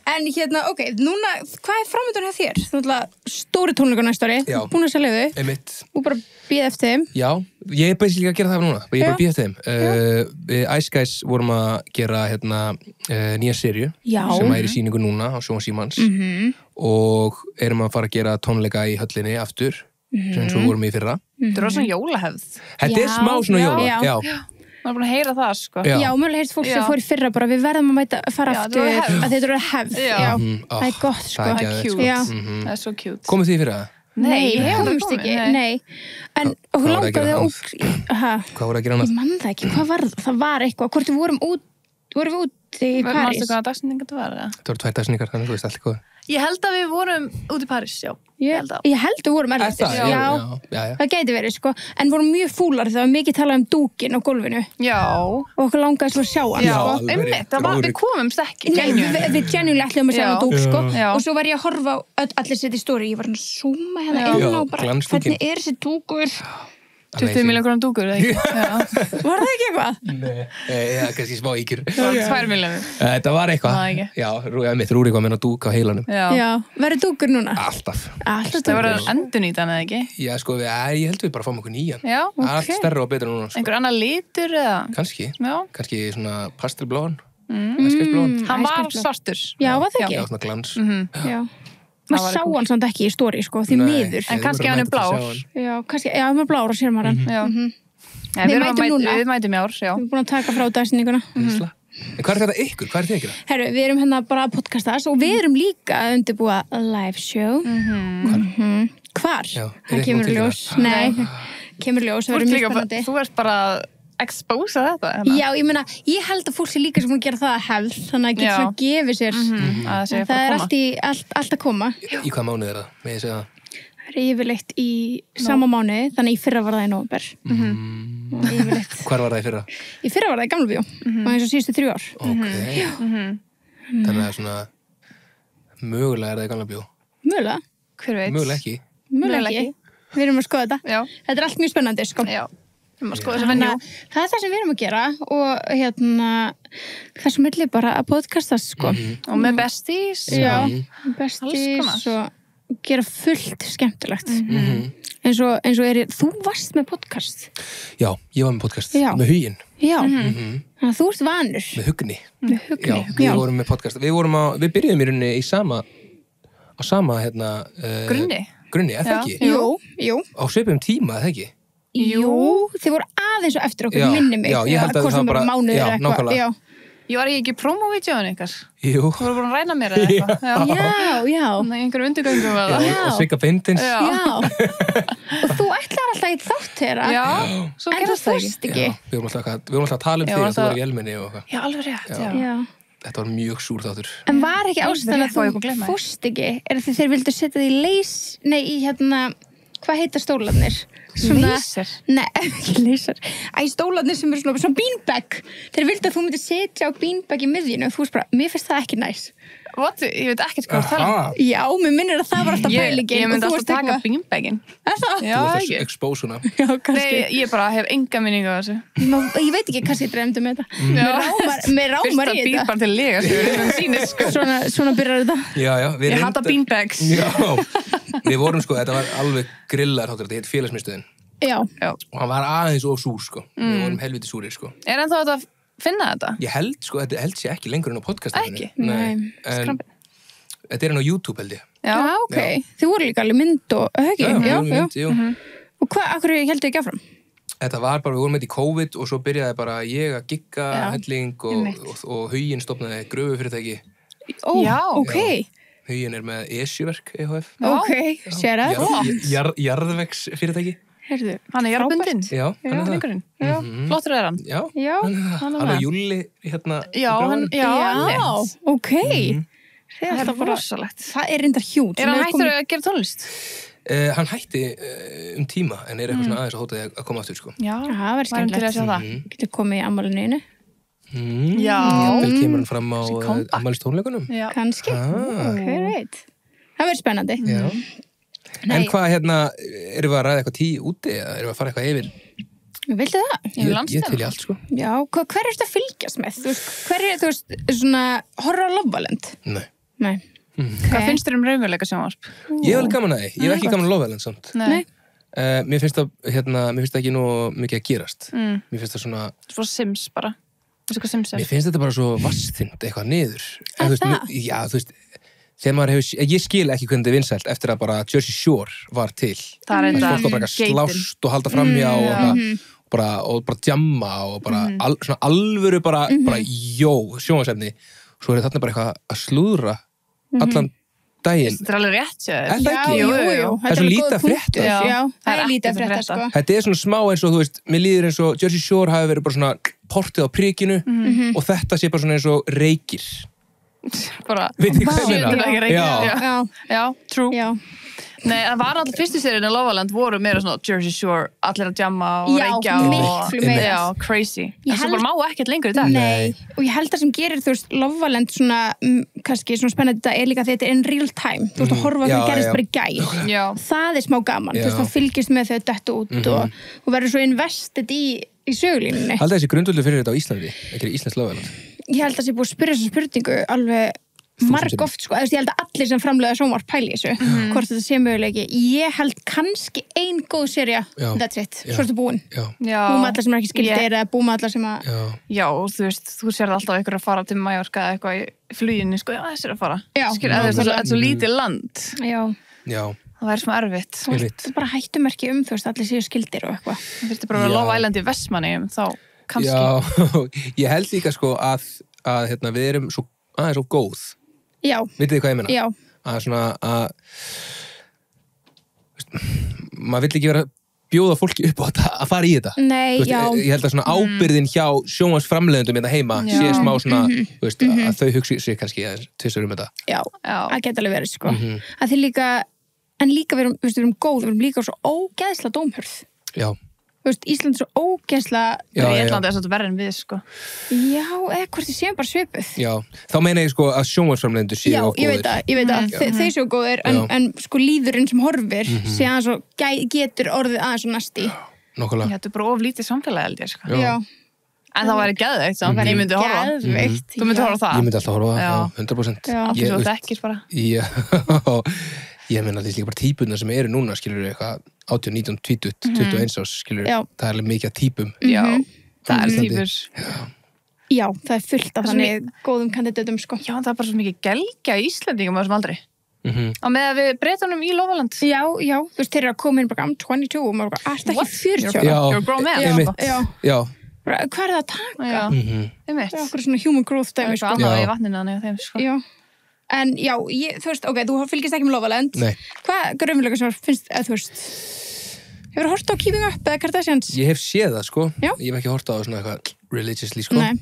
En ok, núna, hvað framöndan hjá þér? Þú ætla stóri tónleikar næsta ári, búin að selja þau. Einmitt. Og bara bíða eftir þeim. Já, ég basically að gera það núna. Ég bara bíða eftir þeim. Við Ice Guys vorum að gera nýja serju sem í sýningu núna á Sjónvarps Símans og erum að fara að gera tónleika í höllinni aftur sem svo vorum við í fyrra. Þetta er svona jólahefð. Þetta smá svona jóla. Já. Maður er búin að heyra það, sko. Já, mjög heyrst fólk sem fór í fyrra bara, við verðum að fara aftur að þetta eru hefð. Já, það er gott, sko. Það er cute. Það er svo cute. Komið þið í fyrra? Nei, við komumst ekki. Nei. En hún langaði Hvað voru að gera annars? Ég man það ekki, hvað var það? Það var eitthvað, hvort við vorum úti í París. Manstu hvaða dagsendingar þetta var, eða? Það voru 2 dagsendingar, þannig þú veist allt hvað. Ég held að við vorum út í París, já. Ég held að við vorum erlendis. Já, það gæti verið, sko. En vorum mjög fúlar þegar mikið talað um dúkinn á gólfinu. Já. Og okkur langaði svo að sjá hann, sko. Já, einmitt, við komumst ekki. Nei, við genuinlega ætlum að sjá hann dúk, sko. Og svo var ég að horfa á allir sitt í stóri. Ég var að zooma hérna inn á bara, hvernig þessi dúkur? 20 milljón krónar dúkur, eða ekki? Var það ekki eitthvað? Nei, kannski smá íkjur. 2 milljónir. Þetta var eitthvað. Já, Rúrik var með að dúka á heilanum. Já, verður dúkur núna? Alltaf. Það var endurnýtan, eða ekki? Já, sko, ég held við bara fáum okkur nýjan. Já, ok. Allt stærra og betra núna. Einhver annar litur, eða? Kannski. Kannski svona pastelblóðan. Hann var svartur. Já, var það ekki? Já, svona glans. Já. Maður sá hann samt ekki í stóri, sko, því miður. En kannski hann blár. Já, kannski, hann blár og sér maður hann. Við mætum í ár, já. Við erum búin að taka frá dagsendinguna. En hvað þetta ykkur? Hvað þið að gera? Herru, við erum bara að podcastast og við erum líka að undirbúa live show. Hvar? Það kemur ljós. Nei, kemur ljós, það verður mjög spennandi. Þú ert bara expósa þetta? Já, ég held að fólk sé líka sem hún gera það að hefð, þannig að geta svona gefið sér. Það er allt að koma. Í hvað mánuð það? Með ég segja það? Það er yfirleitt í sama mánuði, þannig í fyrra var það í nóvember. Hvar var það í fyrra? Í fyrra var það í Gamla Bíó, og eins og síðustu 3 ár. Ok. Þannig að svona mögulega það í Gamla Bíó. Mögulega? Hver veit? Mögulega ekki. Mögulega ekki. Við erum að skoða þetta. Þetta er allt mjög spennandi, sko. Já. Það er það sem við erum að gera og þessum milli bara að podcastast, sko. Og með besties. Já, besties og gera fullt skemmtilegt. Eins og þú varst með podcast. Já, ég var með podcast. Með Huginn. Já, þannig að þú ert vanur. Með Hugni. Já, við vorum með podcast. Við byrjuðum í rauninni á sama grunni, eða ekki? Jú. Á svipum tíma, eða ekki? Jú, þið voru aðeins og eftir okkur, minni mig. Já, ég held að það bara, já, nákvæmlega. Ég var ekki promo-vídeóin ykkar? Jú. Þú voru búin að ræna mér eða eitthvað? Já. Einhverju undirgöngu var það. Já, og Sigga Bindins. Já. Og þú ætlar alltaf í þátt þeirra. Já, svo gerast það ekki. Við vorum alltaf að tala um þig og þú var í elminni og eitthvað. Já, alveg rétt, já. Þetta var mjög súr þáttur. En var ekki ástæðan að þú fórst ekki? Er það þeir vildu setja því hvað heita stólarnir? Leysir? Nei, ekki leysir. Stólarnir sem eru svona beanbag. Þeir vildu að þú myndir setja á beanbag í miðjunu og þú veist bara, mér finnst það ekki næs. What? Ég veit ekkert hvað það er. Já, mér minnir að það var alltaf pælingin. Ég myndi alltaf taka beanbagin. Er það? Já, þú ert að expósuna. Já, kannski. Nei, ég bara hef enga minningu á þessu. Ég veit ekki, kannski ég dreymdi með þetta. Mér rámar í þetta. Fyrsta býr bara til lega, svona byrjar þetta. Já. Ég hata beanbags. Já, við vorum þetta var alveg grillar, þetta heit félagsmiðstöðin. Já. Og hann var aðeins of súr, við vorum helviti súrir, Er hann þá að finna þetta? Ég held, þetta held sér ekki lengur en á podcastinu. Ekki? Nei. Þetta er hann á YouTube, held ég. Já, ok. Þið voru líka alveg mynd og höggi. Já. Og hvað, akkur heldur þið ekki áfram? Þetta var bara, við vorum með í COVID og svo byrjaði bara ég að gigga helling og Huginn stofnaði gröfufyrirtæki. Já, ok. Huginn með Esjuverk EHF. Ok, sér það. Jarðvegsfyrirtæki. Heyrðu, hann jarðbundinn. Já, hann það. Flottur hann. Já, hann er Júli hérna. Já, ok. Það er rosalegt. Það reyndar hjút. Hann hættur að gera tónlist? Hann hætti tíma en eitthvað svona aðeins að hótaði að koma aftur, sko. Já, það verður skemmtilegt. Getur komið í ammálinu einu. Já. Vel kemur hann fram á ammælistónleikunum. Kannski. Hver veit. Það verður spennandi. Já. En hvað, erum við að ræða eitthvað úti eða erum við að fara eitthvað yfir? Viltu það? Ég til í allt, sko. Já, hver er þetta að fylgjast með? Hver er, svona, horra á Love Island? Nei. Hvað finnst þér raunveruleika sjónvarp? Ég hef alveg gaman að því. Ég hef ekki gaman að Love Island, samt. Nei. Mér finnst það ekki nú mikið að gerast. Mér finnst það svona... Svo Sims bara. Mér finnst þetta bara svo vassþynd eitthvað niður. Já, þú veist... Þegar maður hefur, ég skil ekki hvernig þetta er vinsælt eftir að bara Jersey Shore var til. Það er fólk var bara slást og halda framhjá og bara djamma og bara svona alvöru bara sjónvarpsefni. Svo er þarna bara eitthvað að slúðra allan daginn. Þetta er alveg rétt, sér. Er það ekki? Jú. Það er svo lítið að frétta. Já, það er lítið að frétta, sko. Þetta er svona smá eins og, þú veist, mér líður eins og Jersey Shore hafi verið bara svona portið á prikinu og þetta sé bara svona eins og reykir. Bara veit ekki hvað meina. Já, true. Já. Nei, það var alltaf fyrstu seríun í Love Island voru meira svona Jersey Shore, allir að jamma og reykja og miklu meira. Já, crazy. En svo bara má ekkert lengur í dag. Nei, og ég held það sem gerir, þú veist, Love Island svona, kannski svona spennandi þetta er líka þetta er in real time. Þú veist, að horfa hvað gerist bara í gær. Já. Það er smá gaman. Þú veist, þá fylgist með þau detta út og verður svo invested í sögulínunni. Haldið þessi grundvöldu fyrir þetta á Íslandi, ekki Íslands Love Island? Ég held að ég búið að spyrja þessu spurningu alveg margoft, sko. Ég held að allir sem framleiða sjónvarp pæli þessu, hvort þetta sé möguleiki. Ég held kannski ein góð sería, that's it, svo ertu búin. Búum allar sem er ekki skildir eða búum allar sem að... Já, þú veist, þú sér alltaf ykkur að fara til Mallorca eða eitthvað í fluginu, sko, já, þessi er að fara. Þetta er svo lítið land. Já. Það væri smá erfitt. Það er bara hættumerki þú veist, allir séu skildir og eitthvað. Það þurfti bara að Love Island í Vestmannaeyjum, þá kannski. Já, ég held líka, sko, að við erum aðeins svo góð. Já. Vitið þið hvað ég meina? Já. Að svona maður vill ekki vera bjóða fólki upp á þetta, að fara í þetta. Nei, veist, ég held að svona ábyrðin hjá sjónvarpsframleiðendum hérna heima sé smá svona, þú veist, að þau hugsi sig kannski tvisvar þetta. Já, það geta alveg verið, sko. Að þið líka, en líka við erum góð, við erum líka svo ógeðsla dómhörð. Já. Þú veist, Ísland er svo ógeðsla... Ísland er svo verið en við, sko. Já, eða hvort þið séum bara svipuð. Já, þá meina ég, sko, að sjónvarpsframleiðendur séu góðir. Já, ég veit að þeir séu góðir, en sko líðurinn sem horfir sé aðeins og getur orðið aðeins og næsti. Nákvæmlega. Já, þetta er bara oflítið samfélagi, held ég, sko. Já. En það væri geðveikt, svo ég myndi horfa. Geðveikt. Þú myndi horfa það? Ég myndi alltaf horfa það, 100%. Já. Allir svo þekkir bara. Já, ég meina því líka bara típuna sem eru núna, skilur eitthvað 18, 19, 20, 21 árs, skilur, það er alveg mikið af típum. Já, það er típur. Já, það er fullt af þannig góðum kandidatum, sko. Já, það er bara svo mikið gelgja í Íslendingum á þessum aldri. Á með við breytunum í Love Island. Já, þú veist, þeir eru að koma inn bara, I'm 22 og maður bara, ertu ekki 40? You're a grown man. Já. Hvað er það að taka? Það er okkur svona human growth dæmi, sko. Það er annað í vatninu þannig að þeim, sko. Já. En já, þú veist, ok, þú fylgist ekki með Love Island. Nei. Hvað raunveruleika sem finnst, þú veist, hefur þú hort á Keeping Up eða Kardashians? Ég hef séð það, sko. Já. Ég hef ekki hort á það svona eitthvað religiously, sko. Nei.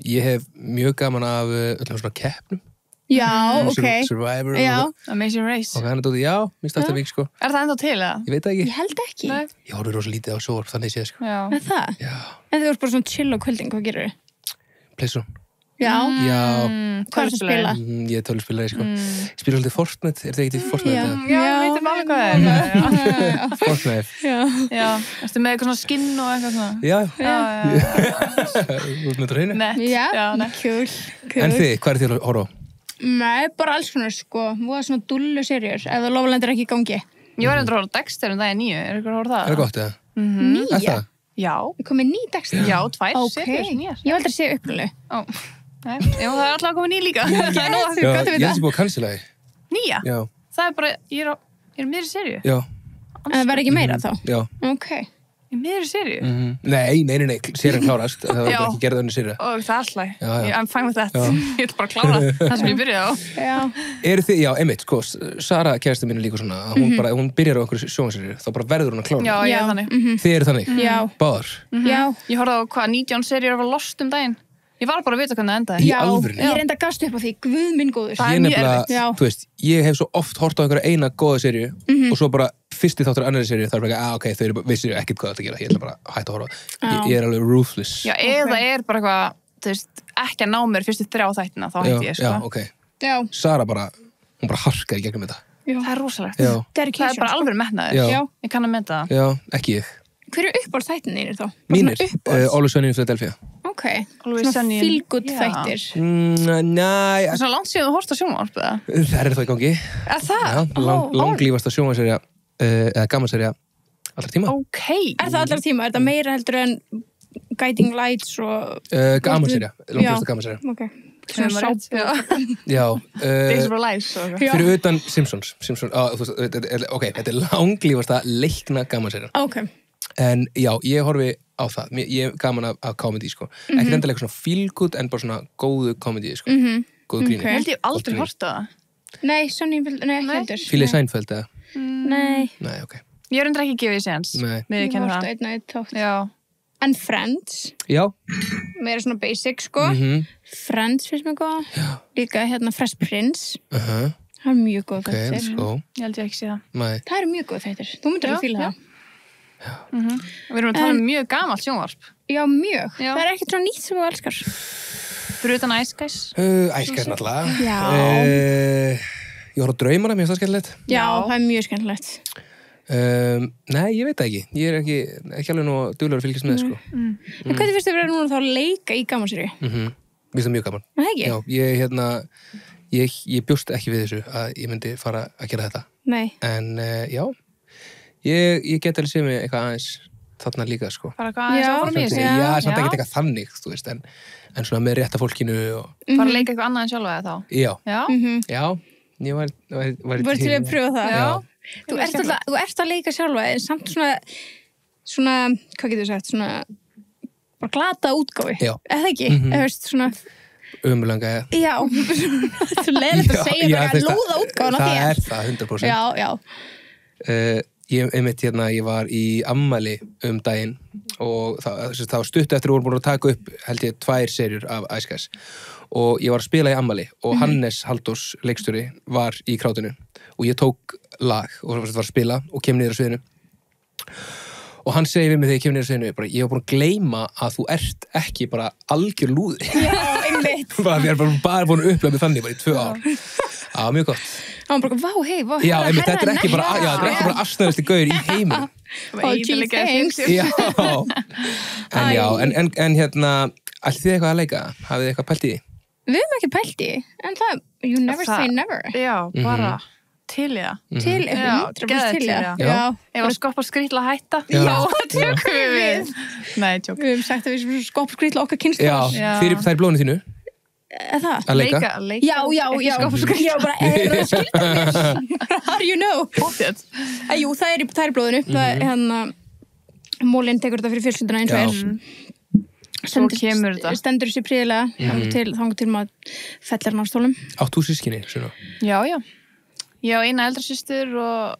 Ég hef mjög gaman af öllum svona keppnum. Já, ok. Survivor. Já. Amazing Race. Og hann dóti, já, minnst alltaf mikið, sko. Er það ennþá til, eða? Ég veit það ekki. Ég held ekki. Nei. Ég horfði rosa lítið á sjónvarp, þannig séð, sko. Já. Er það? Já. En þú ert bara svona chill á kvöldin, hvað gerir þið? PlayStation. Já. Hvað er það að spila? Ég er tölvuspilari, sko. Ég spila alltaf Fortnite, er það ekki til Fortnite? Já, veitum alveg hvað það er. Fortnite. Já. Erstu með eitthvað svona skinn og eitthvað svona? Já. Þú veist með það reyna? Já, cool. En þið, hvað er þið að horfa á? Nei, bara alls konar, sko. Þú var svona dullu serjur, ef það Love Island er ekki í gangi. Ég var að horfa á Dexter daginn 9, er ykkur að horfa það? Er það gott, eða? 9? Er það? Já. Það komið 9 Dexter? Já, 2 serjur nýjar. Ég valdi að segja upprunalegu. Nei, já, það er alltaf komið 9 líka. Ég held að búið að cancela þig. Nýja? Já. Það bara, ég er meiri serju. Já. En það verður ekki meira þá? Já. Ok. Í meiri serju? Nei, serien klárast. Það var bara ekki gerð önni serja. Og það er alltaf. Já. I'm fine with that. Ég ætla bara að klára það sem ég byrjaði á. Já. Eru þið, já, einmitt, sko, Sara kærasta mín er líka svona, hún byrjar á einhverju sjónvarserju, þá bara verður hún að klára. Já, ég er þannig. Þið eru þannig? Já. Báðar? Já. Ég horfði á 19 seríur af Lost daginn. Ég var bara að vita hvernig það endaði. Í alvörunni? Ég reynda að gasta upp á því, guð minn góður. Það er mjög erfitt. Þú veist, ég hef svo oft hort á einhverja eina góða serju og svo bara fyrsti þáttur annari serju, það er bara ok, þau eru vissir ekkert hvað það gera, ég ætla bara að hætta að horfa. Ég er alveg ruthless. Já, eða er bara eitthvað, þú veist, ekki að ná mér fyrstu 3 þættina, þá hætti ég, sko. Já, ok. Já. Sara bara, hún bara harkar í gegnum þetta. Já. Það er rosalegt. Já. Það er bara alveg metnaður. Já. Ég kann að meta það. Já, ekki ég. Hver er uppáhalds þættin þínir þá? Mínir, Always Sunny in Philadelphia. Ok, svona feel-good þættir. Næ, Svona langt síðan þú horfst á sjónvarp, eða? Það er það í gangi. Það? Já, langlífasta sjónvarserja, eða gamanserja allra tíma. Ok. Er það allra tíma? Er það meira heldur en Guiding Lights og... Gamanserja, langlífasta gamanserja. Ok. Svona sápu. Já. Days of Our Lives. Fyrir utan Simpsons. Ok, þetta er langlífasta leikna gamanserja. Ok. En já, ég horfi á það. Ég er gaman af comedy, sko. Ekki endilega svona feel-good, en bara svona góðu comedy, sko. Góðu gríni. Ég held ég aldrei horft á það. Nei, Sunny, nei, ekki heldur. Fílið Seinfeld, eða? Nei. Nei, ok. Ég er undir ekki gefið séns. Nei. Ég kenni það. Ég horfst þátt. Já. En Friends. Já. Meira svona basic, sko. Friends finnst mér góða. Já. Líka hérna Fresh Prince. Það er mjög góð þættir. Ok, let's go. Ég held ég ekki sé það. Nei. Það eru mjög góð þættir. Þú myndir að fíla það. Við erum að tala um mjög gamalt sjónvarp. Já, mjög. Það er ekkert svo nýtt sem þú elskar. Fyrir utan Ice Guys. Ice Guys náttúrulega. Já. Ég horf á Draumana, mér finnst það skemmtilegt. Já, það er mjög skemmtilegt. Nei, ég veit það ekki. Ég er ekki alveg nú duglegur að fylgjast með, sko. En hvernig finnst þið að vera núna þá að leika í gamanserju? Mér finnst það mjög gaman. Það ekki? Já, ég bjóst ekki við þessu að ég myndi fara að gera þetta. Nei. En já, ég get alveg séð mig eitthvað aðeins þarna líka, sko. Bara hvað aðeins áfram í þessu? Já, samt ekkert eitthvað þannig, þú veist, en svona með rétta fólkinu og... Fara að leika eitthvað annað en sjálfa eða þá? Já. Já, ég var til að pröfa það. Já. Þú ert að leika sjálfa, en samt svona, hvað getur þú sagt, svona, bara glata útgáfi. Já. Eða ekki? Eða veist, svona... Umlanga, já. Svo leiðilegt að segja bara lúða útgáfuna þér. Það er það, 100%. Já. Ég var í afmæli daginn og það var stutt eftir að voru búin að taka upp held ég 2 serjur af Ice Guys og ég var að spila í afmæli og Hannes Halldórs leikstjóri var í krátinu og ég tók lag og var að spila og kem niður á sviðinu og hann segi við mig þegar ég kem niður á sviðinu bara, ég var búin að gleyma að þú ert ekki bara algjör lúði. Já, einmitt. Ég er bara búin að upplega með þannig bara í 2 ár. Já, mjög gott. Hann bara, vá, hei, vá. Já, einmitt, þetta er ekki bara asnæðasti gaur í heiminum. Thanks. Já. En hérna, ætlið þið eitthvað að leika? Hafið þið eitthvað pælt í því? Við höfum ekki pælt í, en það, you never say never. Já, bara til í það. Til, 100% til í það. Já. Ef að skoppa skrýtla hætta. Já, tjókum við. Nei, tjókum. Við höfum sagt að við skoppa skrýtla okkar kynstlóðar. Já, það er blóðinu þínu. Það? Að leika? Já. Skoppa skrýtla. Já, bara, það skilta mér. How do you know? Hóttið. Jú, það er í blóðinu. Það er hérna, Mólinn tekur þetta fyrir fjölskylduna eins og er. Svo kemur þetta. Stendur þessi príðilega þangað til maður fellir hann á stólum. Átt þú systkini, Sunna? Já. Ég á eina eldra systur og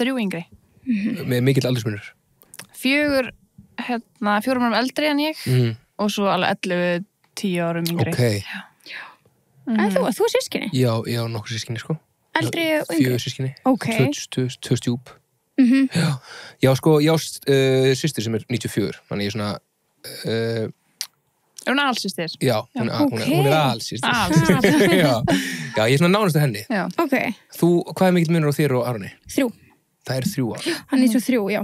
3 yngri. Með mikill aldursmunur? 4 árum eldri en ég og svo alveg 11-10 árum yngri. Ok. Já. En þú er systkini? Já, ég á nokkur systkini, sko. Eldri og yngri? 4 systkini. Ok. 2 stjúp. Já, sko, ég á systir sem er 94, þannig ég er svona... Er hún alsystir? Já, hún er alsystir. Já, ég er svona nánastur henni. Já. Ok. Hvað er mikill munur á þér og Arni? 3. Það er 3 ár. Hann er 93, já.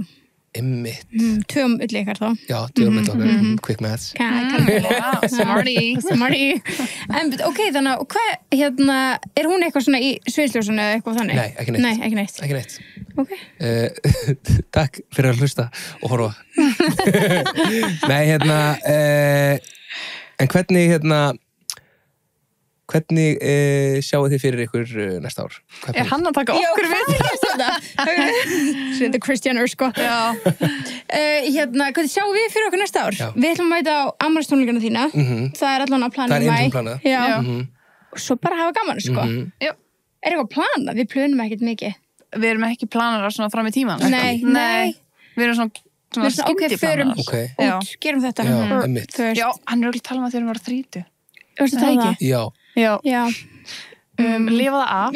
Einmitt. 2 milli ykkar þá. Já, 2 milli okkar. Quick maths. Smarty. En ok, þannig að hvað, er hún eitthvað svona í sviðsljósun eða eitthvað þannig? Nei, ekki neitt. Ekki neitt. Ok. Takk fyrir að hlusta og horfa. Nei, en hvernig, hvernig sjáu þið fyrir ykkur næsta ár? Hann að taka okkur við þetta? The Christian Ursko. Hvað sjáum við fyrir okkur næsta ár? Já. Við ætlum að mæta á afmælistónleikana þína. Það allan að plana Það einu sem planað. Já. Og svo bara hafa gaman, sko. Já. Eitthvað planað? Við plönum ekkert mikið. Við erum ekki planar svona fram í tíman. Nei. Við erum svona förum út, gerum þetta. Já, hann örugglega tala um að þeir eru að vera 30. Veistu það ekki? Já. Lifa það af.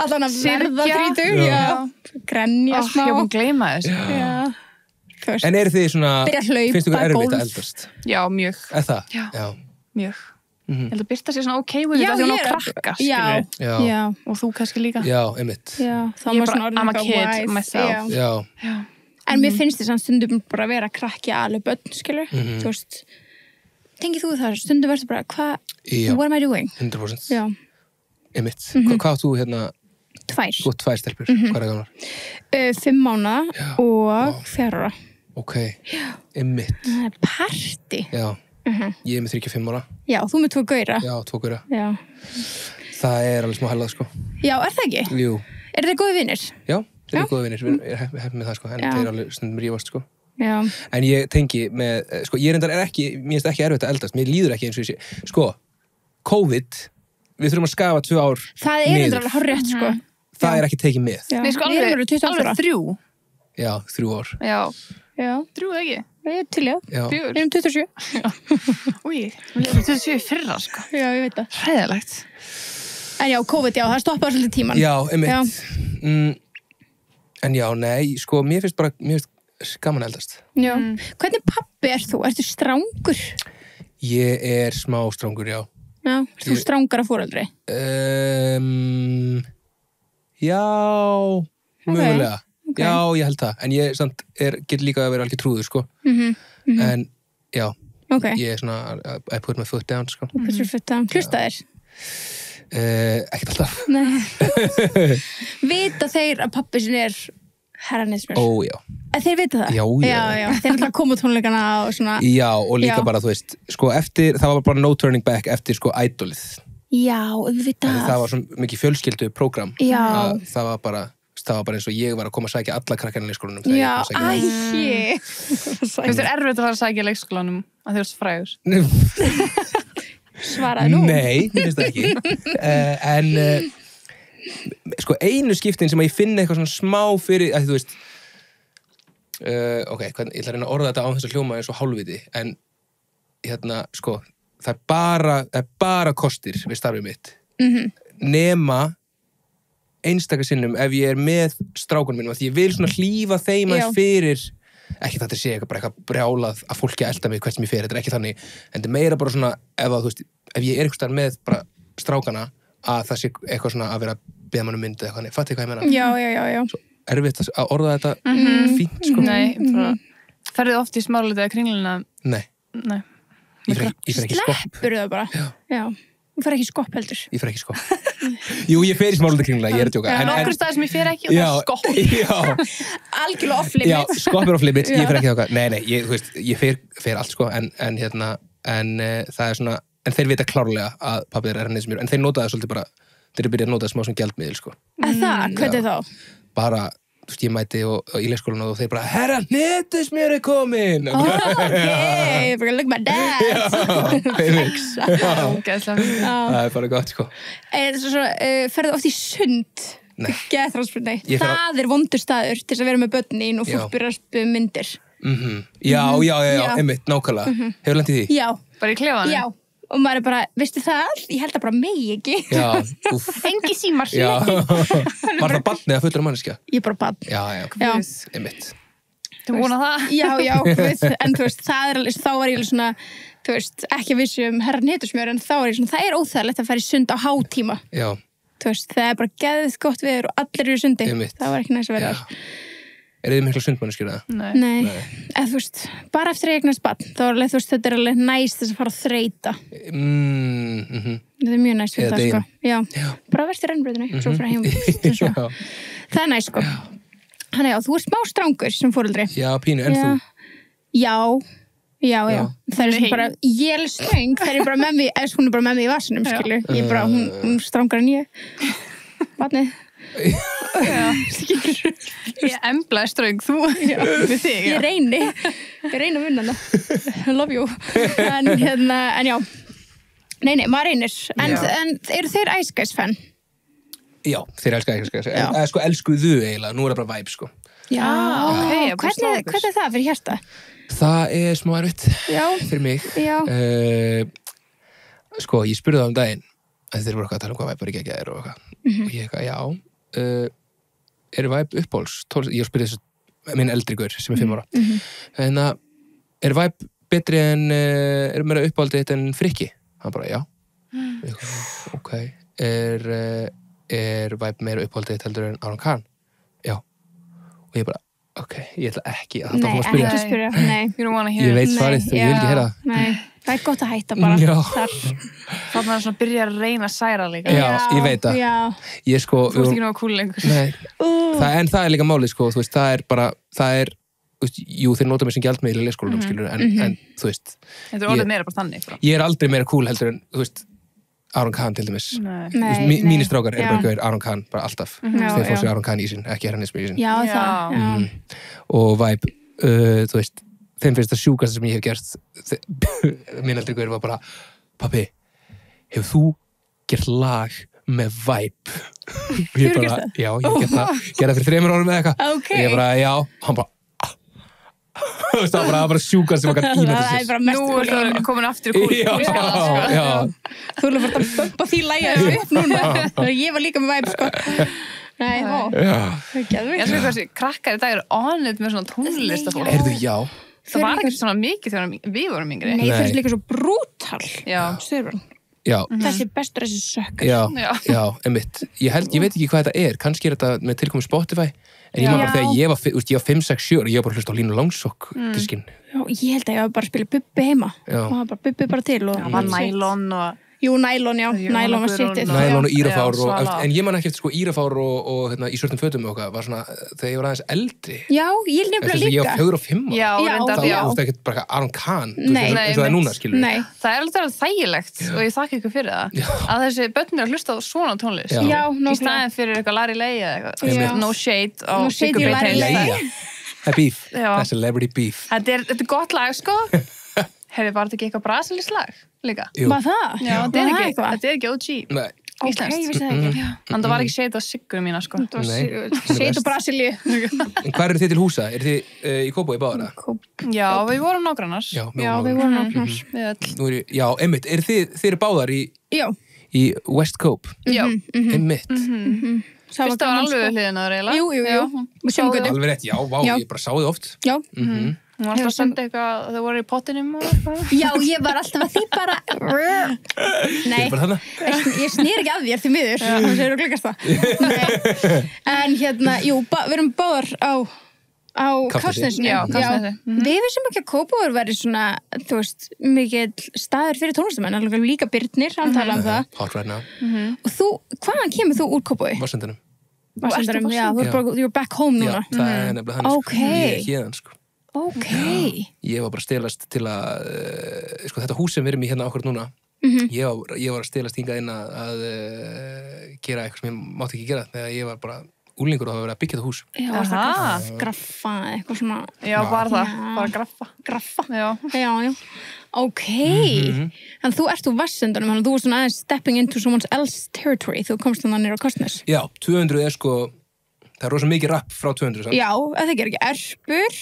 Allan að verða 30. Grenja smá. Ég er búin að gleyma þessu. En eru þið svona, finnst ykkur erfitt að eldast? Já, mjög. Það? Já. Mjög. Ég held að Birta sé svona ok with þetta því hún á krakka, skilur. Já. Og þú kannski líka. Já, einmitt. Já, þá maður svona orðin eitthvað wise. I'm a kid myself. Já. En mér finnst þess að stundum bara að vera krakki alveg börn, skilur. Þú veist, tengið þú það, stundum verður bara, what am I doing? 100%. Já. Einmitt. Hvað átt þú hérna? 2. Þú átt 2 stelpur. Hvað er það gamlar? 5 mánaða og 4 ára. Ok. Einmitt. Það er party. Já. Ég er með 35 ára. Já, þú með 2 gaura. Já, 2 gaura. Já. Það er alveg smá hellað, sko. Já, er það ekki? Jú. Er það góði vinir? Já, þeir eru góði vinir. Við erum hefðið með það, sko. En þeir eru alveg stundum rífast, sko. Já. En ég tengi með, sko, ég reyndar mér finnst ekki erfitt að eldast. Mér líður ekki eins og ég sé. Sko, COVID, við þurfum að skafa 2 ár niður. Það er reyndar alveg hárrétt, sko. Það er ekki tekið með. Nei, sko, alveg 3. Já, 3 ár. Já. 3 ekki? Ég er til, já. 4. Við erum 27. Új, við erum 27 í fyrra, sko. Já, ég veit það. Hræðilegt. En já, COVID, já, það stoppaði svolítið tíman. Já, einmitt. En já, nei, sko, mér finnst gaman að eldast. Já. Hvernig pabbi ert þú? Ertu strangur? Ég er smá strangur, já. Já, þú strangara foreldri? Já, mögulega. Okay. Já, ég held það. En ég get líka að vera alveg trúður, sko. En, já. Okay. Ég er svona, I put my foot down, sko. Put your foot down. Hlusta þér? Ekkert alltaf. Nei. Vita þeir að pabbi sin er herranismur? Ó, já. Þeir vita það? Já. Þeir ætla að koma tónleikana og svona. Já, og líka bara, þú veist, sko, það var bara no turning back eftir, sko, Idolið. Já, auðvitað. Það var svo mikið fjölskyldu prógram. Já. Það var bara eins og ég var að koma að sækja alla krakkarna í leikskólanum. Já, æi. Þú veist, er erfitt að fara að sækja í leikskólanum að þú ert frægur? Svaraði nú. Nei, mér finnst það ekki. En, sko, einu skiptin sem að ég finn eitthvað svona smá fyrir, að þú veist, ok, ég ætla að reyna að orða þetta á þess að hljóma eins og hálfviti, en, hérna, sko, það er bara kostir við starfið mitt. Nema einstaka sinnum ef ég er með strákunum mínum, því ég vil svona hlífa þeim aðeins fyrir, ekki þetta sé eitthvað brjálað að fólki að elda mig hvert sem ég fer, þetta er ekki þannig, en þetta er meira bara svona ef ég er eitthvað með bara strákana, að það sé eitthvað svona að vera að beða mann mynd eða eitthvað, fattu hvað ég meina? Já. Svo erfitt að orða þetta fínt, sko. Nei, ferðu oft í smálið eða kringluna? Nei. Ég fer ekki skopp. Sleppur það bara? Já. Þú fer ekki skopp heldur? Ég fer ekki skopp. Jú, ég fer í smálið kringla, ég er að djóka. Nokkur staði sem ég fer ekki og það er skopp. Já. Algjörlega off limit. Já, skopp er off limit, ég fer ekki þáka. Nei, ég fer allt, sko, en það er svona, en þeir vita klárlega að pabbi er herranismur, en þeir nota það svolítið bara, þeir eru byrjað að nota það smá sem gjaldmiðil, sko. Það, hvernig þá? Bara, þú veist, ég mæti í leikskólan og þeir bara, herranismur er komin! Okay, we're gonna look at my dad. Það er bara gott, sko. Ferðu oft í sund? Nei. Það er vondur staður til að vera með börnin og fólk byrjar að spila myndir. Já, einmitt, nákvæmlega. Hefur lent í því? Já. Bara í klefanum? Já. Og maður er bara, veistu það? Ég held að bara megi ekki. Já, Engi símar. Já. Var það barn eða fullur manneskja? Ég er bara barn. Já. Einmitt. Þú vona það? Já, en þú veist, það er alveg, þá var ég alveg svona, þú veist, ekki að vissi herranismur, en þá er ég svona, það er óþægilegt að fara í sund á hátíma. Já. Þú veist, það er bara geðið gott veður og allir eru í sundi. Einmitt. Það var ekki næst að vera þar. Er þið mikla sundmanneskjur eða? Nei. Eða þú veist, bara eftir að eignast barn, þá er alveg, þú veist, þetta er alveg næst þess að fara að þreyta. Þetta er mjög næst fyrir það, sko. Já. Bara verðst í rennbröðinu, svo fyrir heim. Það er næst, sko. Þannig, já, þú ert smá strangur sem foreldri. Já, pínu, en þú? Já, Já. Það er svona bara, ég er ströng, það er bara með mig, hún er bara með mig í vasanum, skilur. Ég bara, hún strangar en ég. Vatnið. Ég emblaði ströng, þú við þig. Ég reyni að vinna það. I love you. En já. Nei, maður reynir. En eru þeir Ice Guys fan? Já, þeir elska Ice Guys. Sko, elskuðu eiginlega, nú er það bara vibe, sko. Já, ok. Hvernig er það fyrir hjarta? Það er smá erfitt fyrir mig. Sko, ég spurði það um daginn að þeir voru eitthvað að tala um hvað vibe var ekki að gera og eitthvað. Og ég eitthvað, já, er vibe uppáhalds? Ég spurði þessu minn eldri gaur sem er 5 ára. En er vibe betri en, er meira uppáhaldið en Frikki? Hann bara, já. Ok. Er vibe meira uppáhaldið heldur en Aron Kahn? Já. Og ég bara, ok, ég ætla ekki að halda að spyrja. Nei, ekki spyrja, nei. Ég veit svarið og ég vil ekki heyra það. Nei, það er gott að hætta bara. Þannig að svona byrja að reyna að særa líka. Já, ég veit það. Ég sko... Þú ert ekki náttúrulega cool lengur. Nei, en það er líka málið, sko, þú veist, það er, jú, þeir nota mér sem gjaldmiðil í leikskólanum, skilur, en þú veist... Þetta er orðið meira bara þannig. Ég er aldrei meira cool heldur en, þú veist, Aron Kahn til dæmis. Mínir strákar er bara gauður Aron Kahn, bara alltaf. Þeir fá sér Aron Kahn í sín, ekki herranismi í sín. Já, það. Og vibe, þú veist, þeim finnst það sjúkast sem ég hef gert. Minn eldri gauður var bara, pappi, hefur þú gert lag með vibe? Og ég bara, já, ég gert það. Gerði það fyrir 3 árum eða eitthvað. Og ég bara, já, hann bara, þú veist, það var bara sjúkast sem okkar ímynda sér. Nú er það komin aftur í kúl. Já. Þú erum bara að bömba því lægja upp núna. Ég var líka með vibe, sko. Nei, það er geðvikt. Ég sko hversi, krakkar í dag eru ánið með svona tónlistafólk. Heyrðu, já. Það var ekki svona mikið þegar við vorum yngri. Nei, það er líka svo brútal. Já. Já. Þessi bestur, þessi sökkar. Já, einmitt. Ég veit ekki hvað þetta er. Kannski er þetta með tilkomi Spotify. En ég maður bara þegar ég var 5, 6, 7 og ég var bara hlust á Línu Langsokk diskinn. Já, ég held að ég var bara að spila Bubbi heima. Og það var bara Bubbi bara til. Það var nælon og... Jú, nælon, já. Nælon var sittið. Nælon og írafár. En ég man ekki eftir sko írafár og í svörtum fötum og okkar var svona þegar ég var aðeins eldri. Já, ég nefnilega líka. Ég var 4 og 5 ára. Já, reyndar, já. Það var ekkert bara Aron Kahn. Nei, eins og það er núna, skilur. Nei. Það er alveg þægilegt og ég þakka ykkur fyrir það. Að þessi börn eru að hlusta á svona tónlist. Já, í staðinn fyrir eitthvað Larry Leigh eða eitthvað. No shade á Siggu Beit. Það er beef. Það er celebrity beef. Þetta er gott lag, sko. Hefði bara ekki eitthvað brasilískt lag líka? Var það? Já, þetta er ekki OG. Nei. Ok, ég vissi það ekki. En það var ekki shade á Siggu mína, sko. Shade á Brasilíu. En hvað eru þið til húsa? Er þið í Kópavogi báðara? Já, við vorum nágrannar. Já, við vorum nágrannar. Við öll. Já, einmitt. Þið eru báðar í West Cope? Já. Einmitt. Fyrsta var alveg hliðinaður eiginlega. Jú. Við sjáum götu. Alveg rétt, já, ég bara sá þið oft. Já. Hún var alltaf að senda eitthvað, þau voru í pottinum og eitthvað. Já, ég var alltaf að því bara... Nei, ég snýr ekki að þér því miður, þannig að það eru að glöggast það. En jú, við erum báðar á Kársnesi. Já, Kársnesi. Við vissum ekki að Kópavogur væri svona, þú veist, mikill staður fyrir tónlistamenn, alveg líka Birnir, hann talaði um það. Hot right now. Og þú, hvaðan kemur þú úr Kópavogi? Vassendunum. Já, you're back home núna. Já, það er nefnilega hann, ég er héðan, sko. Ok. Ég var bara að stelast til að, sko þetta hús sem við erum í hérna ákveð núna, ég var að stelast hingað inn að gera eitthvað sem ég mátti ekki gera þegar ég var bara úlingur og það var verið að byggja þetta hús. Já, varst það graffa eitthvað svona. Já, bara graffa. Graffa. Já. Ok. Þannig þú ert úr Vassendunum, þannig þú varst svona aðeins stepping into someone else's territory, þú komst þannig nýra á Kársnes. Já, 200 er sko... Það er rosa mikið rapp frá 200, sant? Já, það ekki Erpur,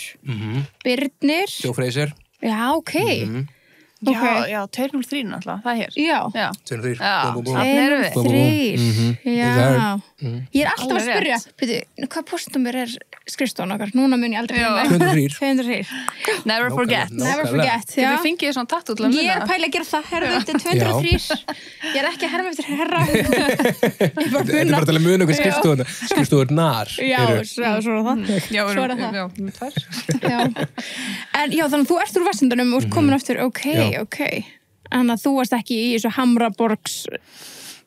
Birnir. Joe Fraser. Já, ok. Já, 203 náttúrulega, það er hér. Já. 203. Þannig erum við. 203. Já. Ég er alltaf að spyrja, hvað postnúmer er skrifstofan okkar? Núna mun ég aldrei finna. 203. Never forget. Never forget, já. Þið fengið svona tattoo til að muna. Ég er pæli að gera það, herðu, þetta er 203. Ég er ekki að herfa eftir herra. Þetta er bara til að muna okkur skrifstofurnar. Já, svo er það. En já, þannig að þú ert úr Vassendunum og komin aftur, ok. Þannig að þú varst ekki í þessu Hamraborgs...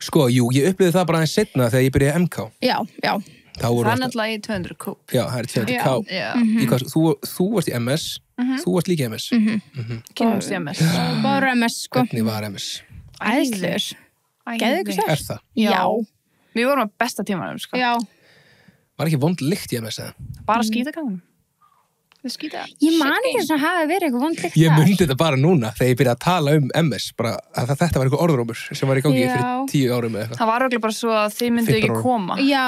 Sko, jú, ég upplifði það bara aðeins seinna þegar ég byrjaði MK. Já. Það er náttúrulega í 200 Kóp. Já, það er 200 K. Þú varst í MS Þú varst líka MS. Kynnumst í MS. Bara MS, sko. Hvernig var MS? Æðislegur. Geðveikur staður. Er það? Já. Við vorum á besta tímanum, sko. Já. Var ekki vond lykt í MS eða? Bara skítagangunum. Við skýta. Ég man ekki þess að hafa verið eitthvað vond lykt Ég myndi þetta bara núna þegar ég byrjaði að tala MS, bara að þetta var eitthvað orðrómur sem var í gangi fyrir 10 árum eða eitthvað. Það var örugglega bara svo að þið myndu ekki koma. Já.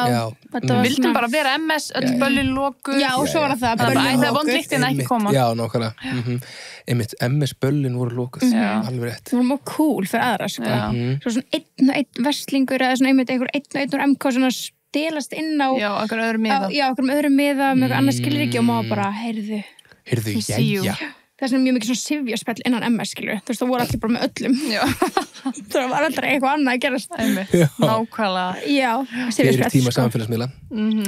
Við vildum bara vera MS, öll böllin lokuð. Já, og svo var það böllin lokuð. Það var vond lykt en ekki koma. Já, nákvæmlega. Einmitt, MS böllin voru lokuð. Alveg rétt. Það var mjög cool fyrir aðra, sko. Svo svona einn og einn verslingur eða svona einmitt einhver einn og einn úr MK svona stelast inn á einhverjum öðrum miða. Já, einhverjum öðrum miða með eitthvað annað skilur ekki og maður bara, heyrðu, jæja. Það er svona mjög mikið svona sifjaspell innan MS, skilur. Þú veist, það voru allir bara með öllum. Það var aldrei eitthvað annað að gerast. Nákvæmlega. Já, sifjaspell. Fyrir tíma samfélagsmiðla.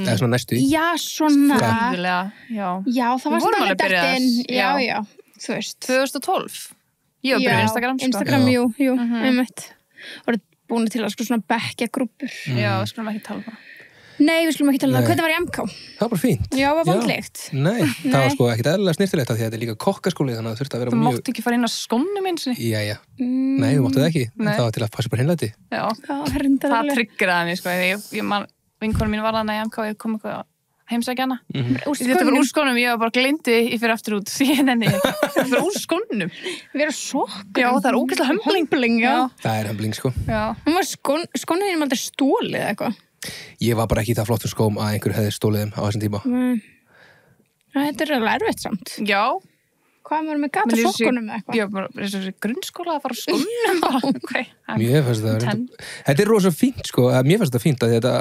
Eða svona næstu í. Já, svona. Fræðilega, já, það var svona með dættin. Já, þú veist. 2012. Ég var byrjuð Instagram, sko. Instagram, jú, einmitt. Og það er búin til að sko svona bekkja grúppur. Já, við skulum ekki tala um það. Nei, við skulum ekki tala um það. Hvernig var í MK? Það var bara fínt. Já, var vandlegt. Nei, það var sko ekkert eðlilega snirtilegt af því að þetta er líka kokkaskóli þannig að það þurfti að vera mjög... Þú mátt ekki fara inn á skónum eins og... Jæja. Nei, þú máttu það ekki. Það var til að passa bara hreinlæti. Já, það triggeraði mig, sko. Vinkonum mín var þarna í MK og ég kom eitthvað heimsækja hana. Þetta var úr skónum, ég var bara gleymdi ég fyrir aftur út. Þetta var úr skónum. Við erum sokkum. Já, það er ógeðslega hömbling. Það er hömbling, sko. Hún var skónum þínum aldrei stólið eitthvað. Ég var bara ekki í það flottur skóm að einhver hefði stólið þeim á þessum tíma. Þetta er alveg erfitt samt. Já. Hvað maður með gata sokkunum eða eitthvað? Já, bara grunnskóla að fara á skónum bara. Mér fannst þetta er rosa fínt, sko. Mér fannst þetta fínt að þetta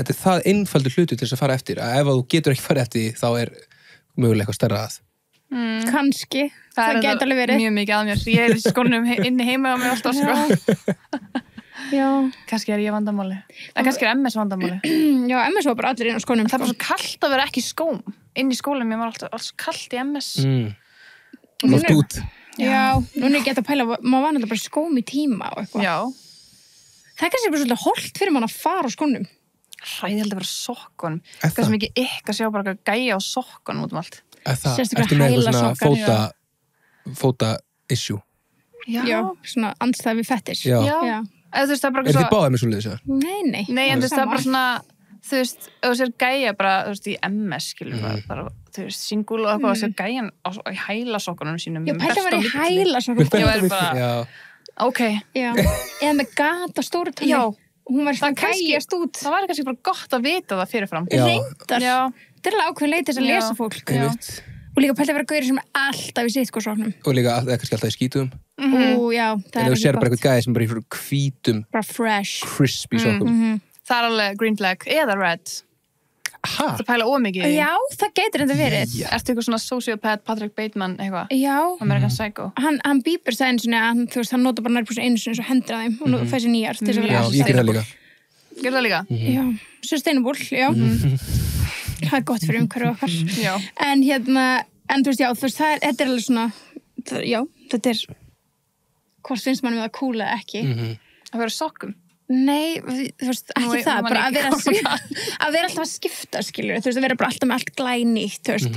er það einfaldur hlutur til þess að fara eftir. Að ef þú getur ekki farið eftir þá er mögulega eitthvað stærra að. Kannski. Það gæti alveg verið. Mjög mikið að mér. Ég er í skónum inni heima á mig alltaf, sko. Já. Kannski er ég vandamáli. En kannski er MS vandamáli. Já, MS var bara allir inn á skónum. Það var svo kallt að vera ekki í skóm. Inn í skólum, ég var alltaf kallt í MS. Lótt út. Já, núna er ekki að pæla, maður var náttúrulega bara skóm í tíma og eitthvað. Já. Það er kannski bara svolítið holdt fyrir mann að fara á skónum. Hræðilegt að vera sokkunum. Kannski mikið ykkur sjá bara að gæja á sokkunum út um allt. Ertu með eitthvað svona fóta issue? Já, svona andstæði við fettis. Já. Er þið báðið með svo liðis? Nei. Nei, en það er bara svona, þú veist, ef þú sér gæja bara, þú veist, í MS, skilur bara, þú veist, singul og eitthvað, þú sér gæjan í hælasokkunum sínum. Já, pælta var í hælasokkunum. Ég var bara, ok. Já, eða með gata stóru tanni. Já. Hún var svona gæjast út. Það var kannski bara gott að vita það fyrirfram. Reyndar. Já. Það er alveg ákveðin leið til þess að lesa fólk. Já. Og líka pælta að vera gauri sem er alltaf í sittkósoknum. Og líka kannski alltaf í skítum. Já, það er ekki gott. En þú sér bara eitthvað gæði sem bara í fyrir hvítum, bara fresh, crispy sokkum. Það er alveg green flag eða red. Það pæla ómikið. Já, það getur þetta verið. Ertu eitthvað svona sociopath, Patrick Bateman eitthvað? Já. American Psycho. Hann býpur það einu sinni að þú veist, hann nota bara nærpúst einu sinni og hendur að þeim og nú fæsir nýjar til þess að vera. Já, ég ger það líka. Ger það líka? Já, sustainable, já. Það er gott fyrir umhverfið okkar. Já. En þú veist, já, þú veist, þetta er alveg svona, já, þetta er, hvort finnst mann með það cool eða ekki? Að vera sokkum? Nei, þú veist, ekki það, bara að vera alltaf að skipta, skilur, þú veist, að vera bara alltaf með allt glænýtt, þú veist.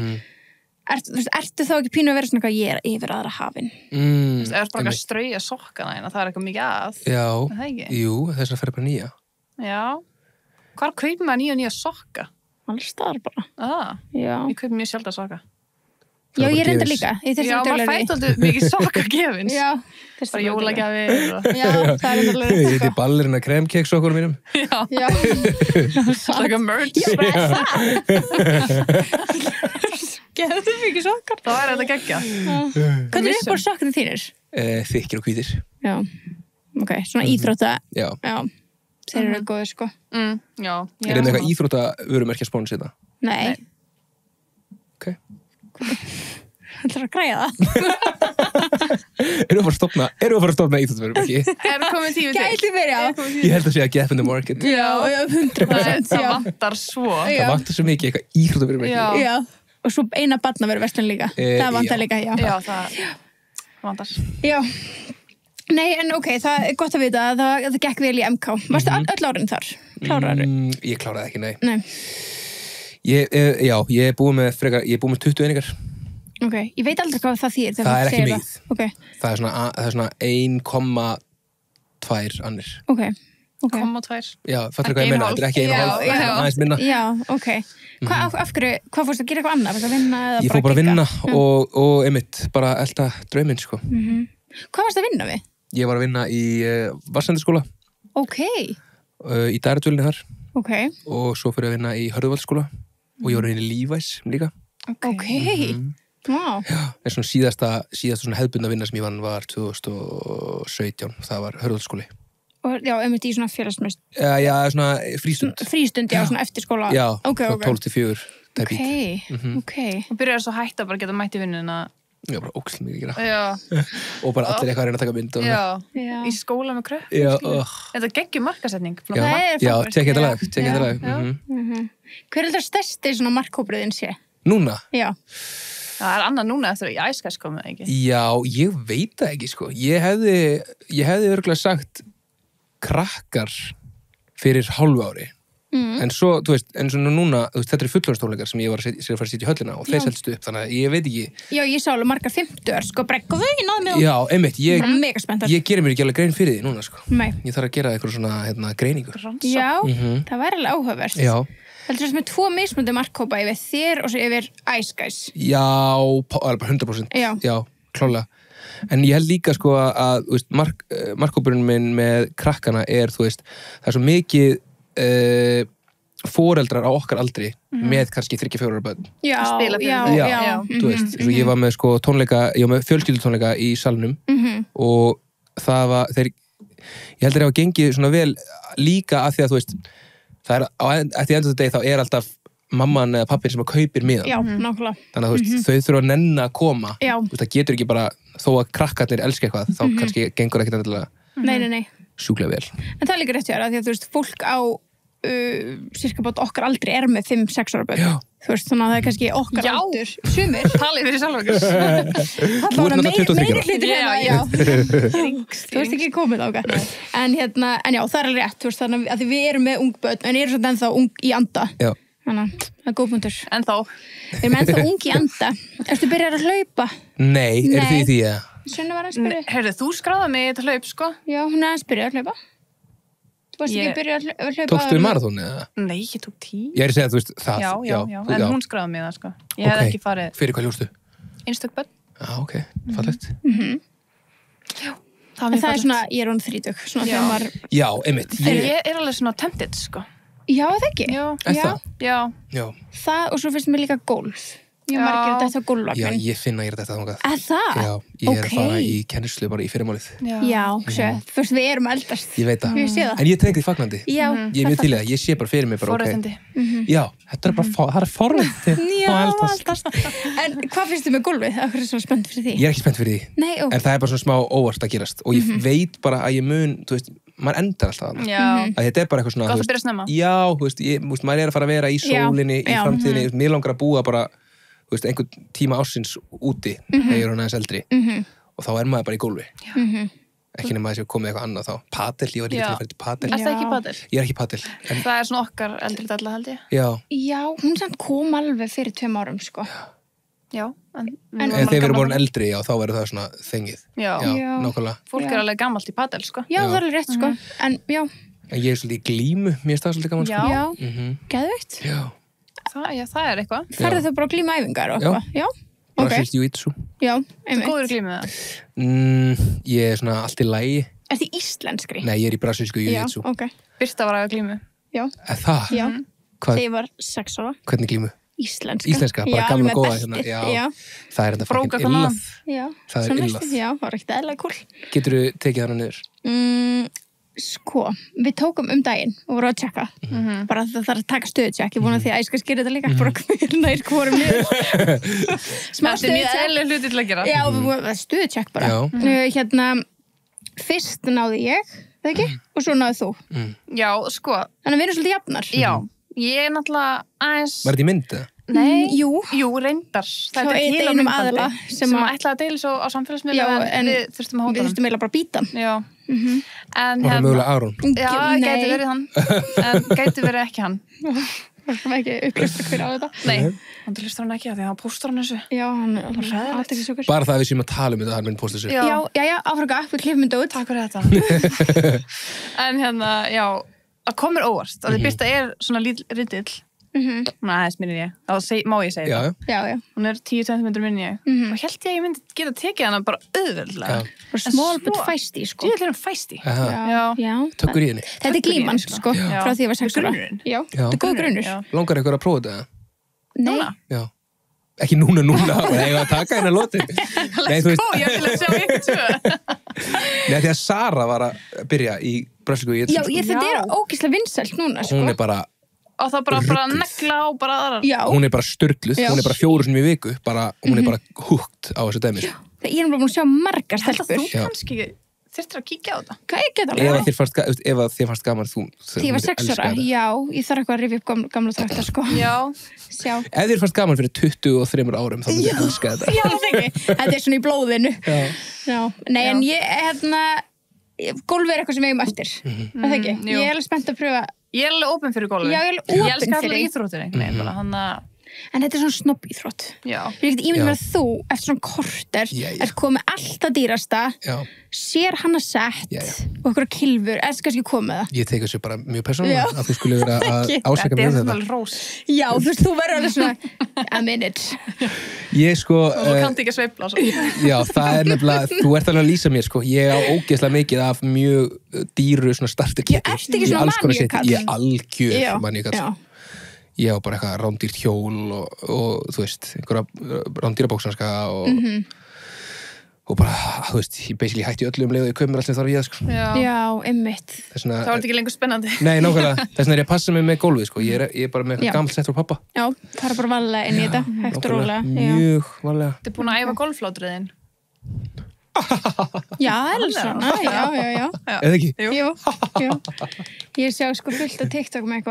Ertu þá ekki pínu að vera svona eitthvað, ég er yfir aðra hafinn? Það er bara að strauja sokkana þína, það er eitthvað mikið að. Já, er það ekki? Jú, þess að fer bara nýja. Já. Hvar kaupir maður nýja sokka? Allir staðar bara. Já. Ég kaupi mjög sjaldan sokka. Já, ég reyndar líka. Já, maður fætt alltaf mikið sokkagefins. Já. Bara jólagjafir. Já, það er alltaf Ég heiti ballerina kremkekssokkur mínum. Já. Like a merch. Já, bara það. Getur mikið sokkar. Það var þetta geggja. Hvað er upp á sokkinu þínir? Þykkir og hvítir. Já. Ok, svona íþrótta. Já. Þeir eru góðir, sko. Já. Er það með eitthvað íþrótta vörumerkja spónus þetta? Nei. Ok. Það er að græja það. Erum við að fara að stofna íþróttavörumerki? Er komið tími til? Gæti verið, já. Ég held að segja gap in the market. Já, 100%. Það vantar svo. Það vantar svo mikið eitthvað íþróttavörumerki. Já. Og svo eina barnaveruverslun líka. Það vantar líka, já. Já, það vantar. Já. Nei, en ok, það er gott að vita að það gekk vel í MK. Varstu öll árin þar? Kláraðu? Ég kláraði ekki, nei. Nei. Ég er búið með 20 einingar Ok, ég veit aldrei hvað það þýðir. Það er ekki mikið. Okay. Það er svona 1,2 annir. Ok. 1,2. Já, fattur hvað ég meina, þetta er ekki 1,5, aðeins minna. Já, ok. Af hverju, hvað fórstu að gera eitthvað annað? Að vinna eða ég fór bara að vinna og einmitt, bara elda drauminn, sko. Hvað varst að vinna við? Ég var að vinna í Vatnssendaskóla. Ok. Í dæratvölinni þar. Ok. Og svo fyrir að vinna í Hörðuvaldsskóla og ég var að vinna í Lífæs líka. Ok. Wow. Já, en svona síðasta svona hefðbundna vinna sem ég vann var 2017, það var Hörðuvaldsskóli. Og já, einmitt í svona félagsmest. Já, svona frístund. Frístund, já, svona eftir skóla. Já, okay. 12-4. Ok. Og byrjaði svo hægt að bara geta mætt í vinnuna. Já, bara ókslega mikið að gera. Já. Og bara allir eitthvað að reyna að taka mynd. Já, í skóla með krökk. Já. Þetta geggjum markasetning. Já, tekk þetta lag. Hver er það stærsti svona markhópurðin sé? Núna? Já. Það er annað núna eftir að ég æskast komið, ekki? Já, ég veit það ekki, sko. Ég hefði örgulega sagt krakkar fyrir hálfu ári. En svo, þú veist, en svona núna, þetta eru fullorðstónleikar sem ég var að fara að sitja í höllina og þeir selstu upp, þannig að ég veit ekki. Já, ég sá alveg margar 50 sko, brekku þau, náðu mig. Já, einmitt, mega spenntar. Ég gerir mér ekki alveg grein fyrir því núna, sko. Nei. Ég þarf að gera eitthvað svona greiningu. Já, það væri alveg áhugavert. Já. Heldur þú með 2 mismunandi markhópa yfir þér og svo yfir Ice Guys? Já, bara 100%. Já, klálega. En ég held líka sko að þú veist, markhópurinn minn með krakkana er, þú veist, það er svo mikið foreldrar á okkar aldri með kannski 3-4 börn. Já, þú veist, ég var með sko tónleika, ég var með fjölskyldutónleika í salnum og það var, ég heldur að það var gengið svona vel líka af því að þú veist, það er, eftir endur þetta degi þá er alltaf mamman eða pappin sem að kaupir miðan. Já, nákvæmlega. Þannig að þú veist, þau þurfa að nenna að koma. Já. Þú veist, það getur ekki bara, þó að krakkarnir elska eitthvað, þá kannski gengur ekkert endilega Nei. sjúklega vel. En það er líka rétt hjá þér, því að þú veist, fólk á cirka bát okkar aldrei er með 5-6 ára börn. Já. Þú veist, þannig að það er kannski okkar aldur. Sumir. Talið fyrir sjálfur. Þú ert náttúrulega 23 ára. Já. Þú veist ekki komið á okkar. En já, það er alveg rétt, þú veist, þannig að við erum með ung börn, en erum svona ennþá ung í anda. Já. Þannig að það er góð punktur. Ennþá. Við erum ennþá ung í anda. Ertu byrjar að hlaupa? Nei, er þið í því að? Sunna var að spyrja. Heyrðu, þú skráða mig í þetta hlaup, sko? Já, hún er að spyrja að hlaupa. Þú varst ekki að byrja að hlaupa. Tókstu marathón eða? Nei, ég tók 10. Ég er að segja, þú veist, það. Já, en hún skráði mig það, sko. Ég hef ekki farið. Fyrir hvað hljóstu? Einstök börn. Já, ok, fallegt. Já, það er svona, ég er hún 30, svona þegar maður... Já, einmitt. Ég er alveg svona tempted, sko. Já, það ekki? Já. Það, og svo finnst mér líka golf. Ég var ekki að þetta á gólvagnin. Já, ég finn að ég er þetta þangað. Það? Já, ég er að fara í kennislu bara í fyrramálið. Já, fyrst við erum eldast. Ég veit það. Ég sé það. En ég tek því fagnandi. Já. Ég er mjög til í það. Ég sé bara fyrir mig bara, Forréttindi. Já, þetta er bara, það er forréttindi. Já, eldast. En hvað finnst þið með gólfið? Af hverju er svona spennt fyrir því? Ég er ekki spennt fyrir því. Nei, en það er bara svona smá óvart að gerast. Og ég veit bara að ég mun, þú veist, maður endar alltaf þarna. Að þetta er bara eitthvað svona, gott að byrja snemma. Já, þú veist, maður er að fara að vera í sólinni í framtíðinni, mér langar að búa bara, þú veist, einhvern tíma ársins úti þegar ég er aðeins eldri og þá er maður bara í gólfi. Ekki nema þess að komið eitthvað annað þá. Padel, ég var líka til að fara til padel. Er það ekki padel? Ég er ekki padel. Það er svona okkar eldri dalla, held ég. Já, hún samt kom alveg fyrir 2 árum, sko. Já. En þegar við erum orðin eldri, já, þá verður það svona þengið. Já, nákvæmlega. Fólk er alveg gamalt í padel, sko. Já, það er alveg rétt, sko. En, já. En ég er svolítið í glímu, mér er það svolítið gaman, sko. Já, geðveikt. Já. Það er eitthvað. Ferðu þau bara að glíma æfingar og eitthvað? Já. Brasilískt jiu-jitsu. Já, einmitt. Þú góður að glíma það? Ég er svona allt í lagi. Er þið íslenskri? Nei, ég er í brasilísku jiu-jitsu. Já, ok. Birta var að glímu. Já. Það? Já. Þegar ég var 6 ára. Hvernig glímu? Íslenska, bara gamla góða hérna. Já. Það er þetta fucking illað. Já. Það er illað. Já, það var ekkert eðlilega cool. Geturðu tekið hana niður? Sko, við tókum daginn og vorum að tjekka. Bara það þarf að taka stöðutjekk. Ég vona því að ég skal skýra þetta líka. Bara hvernig hvorum niður. Smá stöðutjekk. Þetta er mjög eðlileg hluti til að gera. Já, stöðutjekk bara. Hérna, fyrst náði ég, það ekki? Og svo náði þú. Já, sko. Þannig að við erum svolítið jafnar. Já, ég er náttúrulega aðeins... Var þetta í myndið? Nei, jú, reyndar. Það er til einum aðila sem ætlaði að deila svo á samfélagsmiðlum en við þurftum að hóta hann. Við þurftum eiginlega bara að býta hann. Já. Og það mögulega Aron. Já, gæti verið hann. En gæti verið ekki hann. Það var ekki upplýsta hver á þetta. Nei, hann hlustar hann ekki að því að hann póstar hann þessu. Já, hann aðteklisjúkur. Bara það að við séum að tala um þetta, hann minn pósta þessu. Já, áfranga, við klifum þetta út. Takk fyrir þetta. En hérna, já, það komur óvart. Að því Birta svona rindill. Aðeins minni ég. Það má ég segja það. Já. Hún 10 cm minni ég. Og held ég myndi geta tekið hana bara auðveldlega. Small but feisty, sko. Ég held feisty. Já. Tökkur í henni. Þetta glíman, sko, frá því ég var 6 ára. Já, þetta góð grunnur. Langar ykkur að prófa þetta? Núna? Já. Ekki núna, bara ég var að taka hérna lóti. Let's go, ég vil að sjá ykkur tvö. Nei, því að Sara var að byrja í Brasilíu. Já, þetta ógeðslega vinsælt núna, sko. Hún bara og það bara negla á bara aðrar. Hún bara sturluð, hún bara 4 sinni í viku, hún bara hooked á þessu dæmi. Ég bara búin að sjá margar stelpur. Þú kannski þurftir að kíkja á það. Hvað ég geta alveg? Ef þér fannst gaman þú því ég var 6 ára, já, ég þarf eitthvað að rifja upp gamla trakta, sko. Já. Ef þér fannst gaman fyrir 23 árum þá myndi ég elska þetta. Já, þetta svona í blóðinu. Já. Nei, en golf eitthvað sem við eigum eftir. Það ekki? Ég alveg spennt að pröfa. Ég alveg opinn fyrir golfi. Ég elska allir íþróttir en þetta svona snobb íþrótt. Ég myndi mér að þú eftir svona korter komið alltaf dýrasta, sér hana sett og eitthvað kilfur, kannski komið það. Ég tek þessu bara mjög persónulega að þú skulle vera að ásaka með þetta. Já, þú verður alveg svona a minute. Ég sko þú kannt ekki að sveifla svo. Já, það nefnilega, þú ert alveg að lýsa mér sko, ég á ógeðslega mikið af mjög dýru svona starterkiti. Ég ert ekki svona maníukall. Ég algjör maníukall. Ég á bara eitthvað rándýrt hjól og þú veist, einhverja rándýrabóksanska og bara, þú veist, ég basically hætti öllu leiðu í kömur allt sem þarf ég sko. Já, einmitt. Það var ekki lengur spennandi. Nei, nákvæmlega, þess vegna ég að passa mig með gólfið sko, ég er bara með eitthvað gamalt sett frá pappa. Já, það er bara valega inn í þetta, hægt og rólega. Mjög valega. Þið er búin að æfa golflátriðin? Já, eða svona, já. Eða ekki? Jú. Ég sjá sko fullt á TikTok með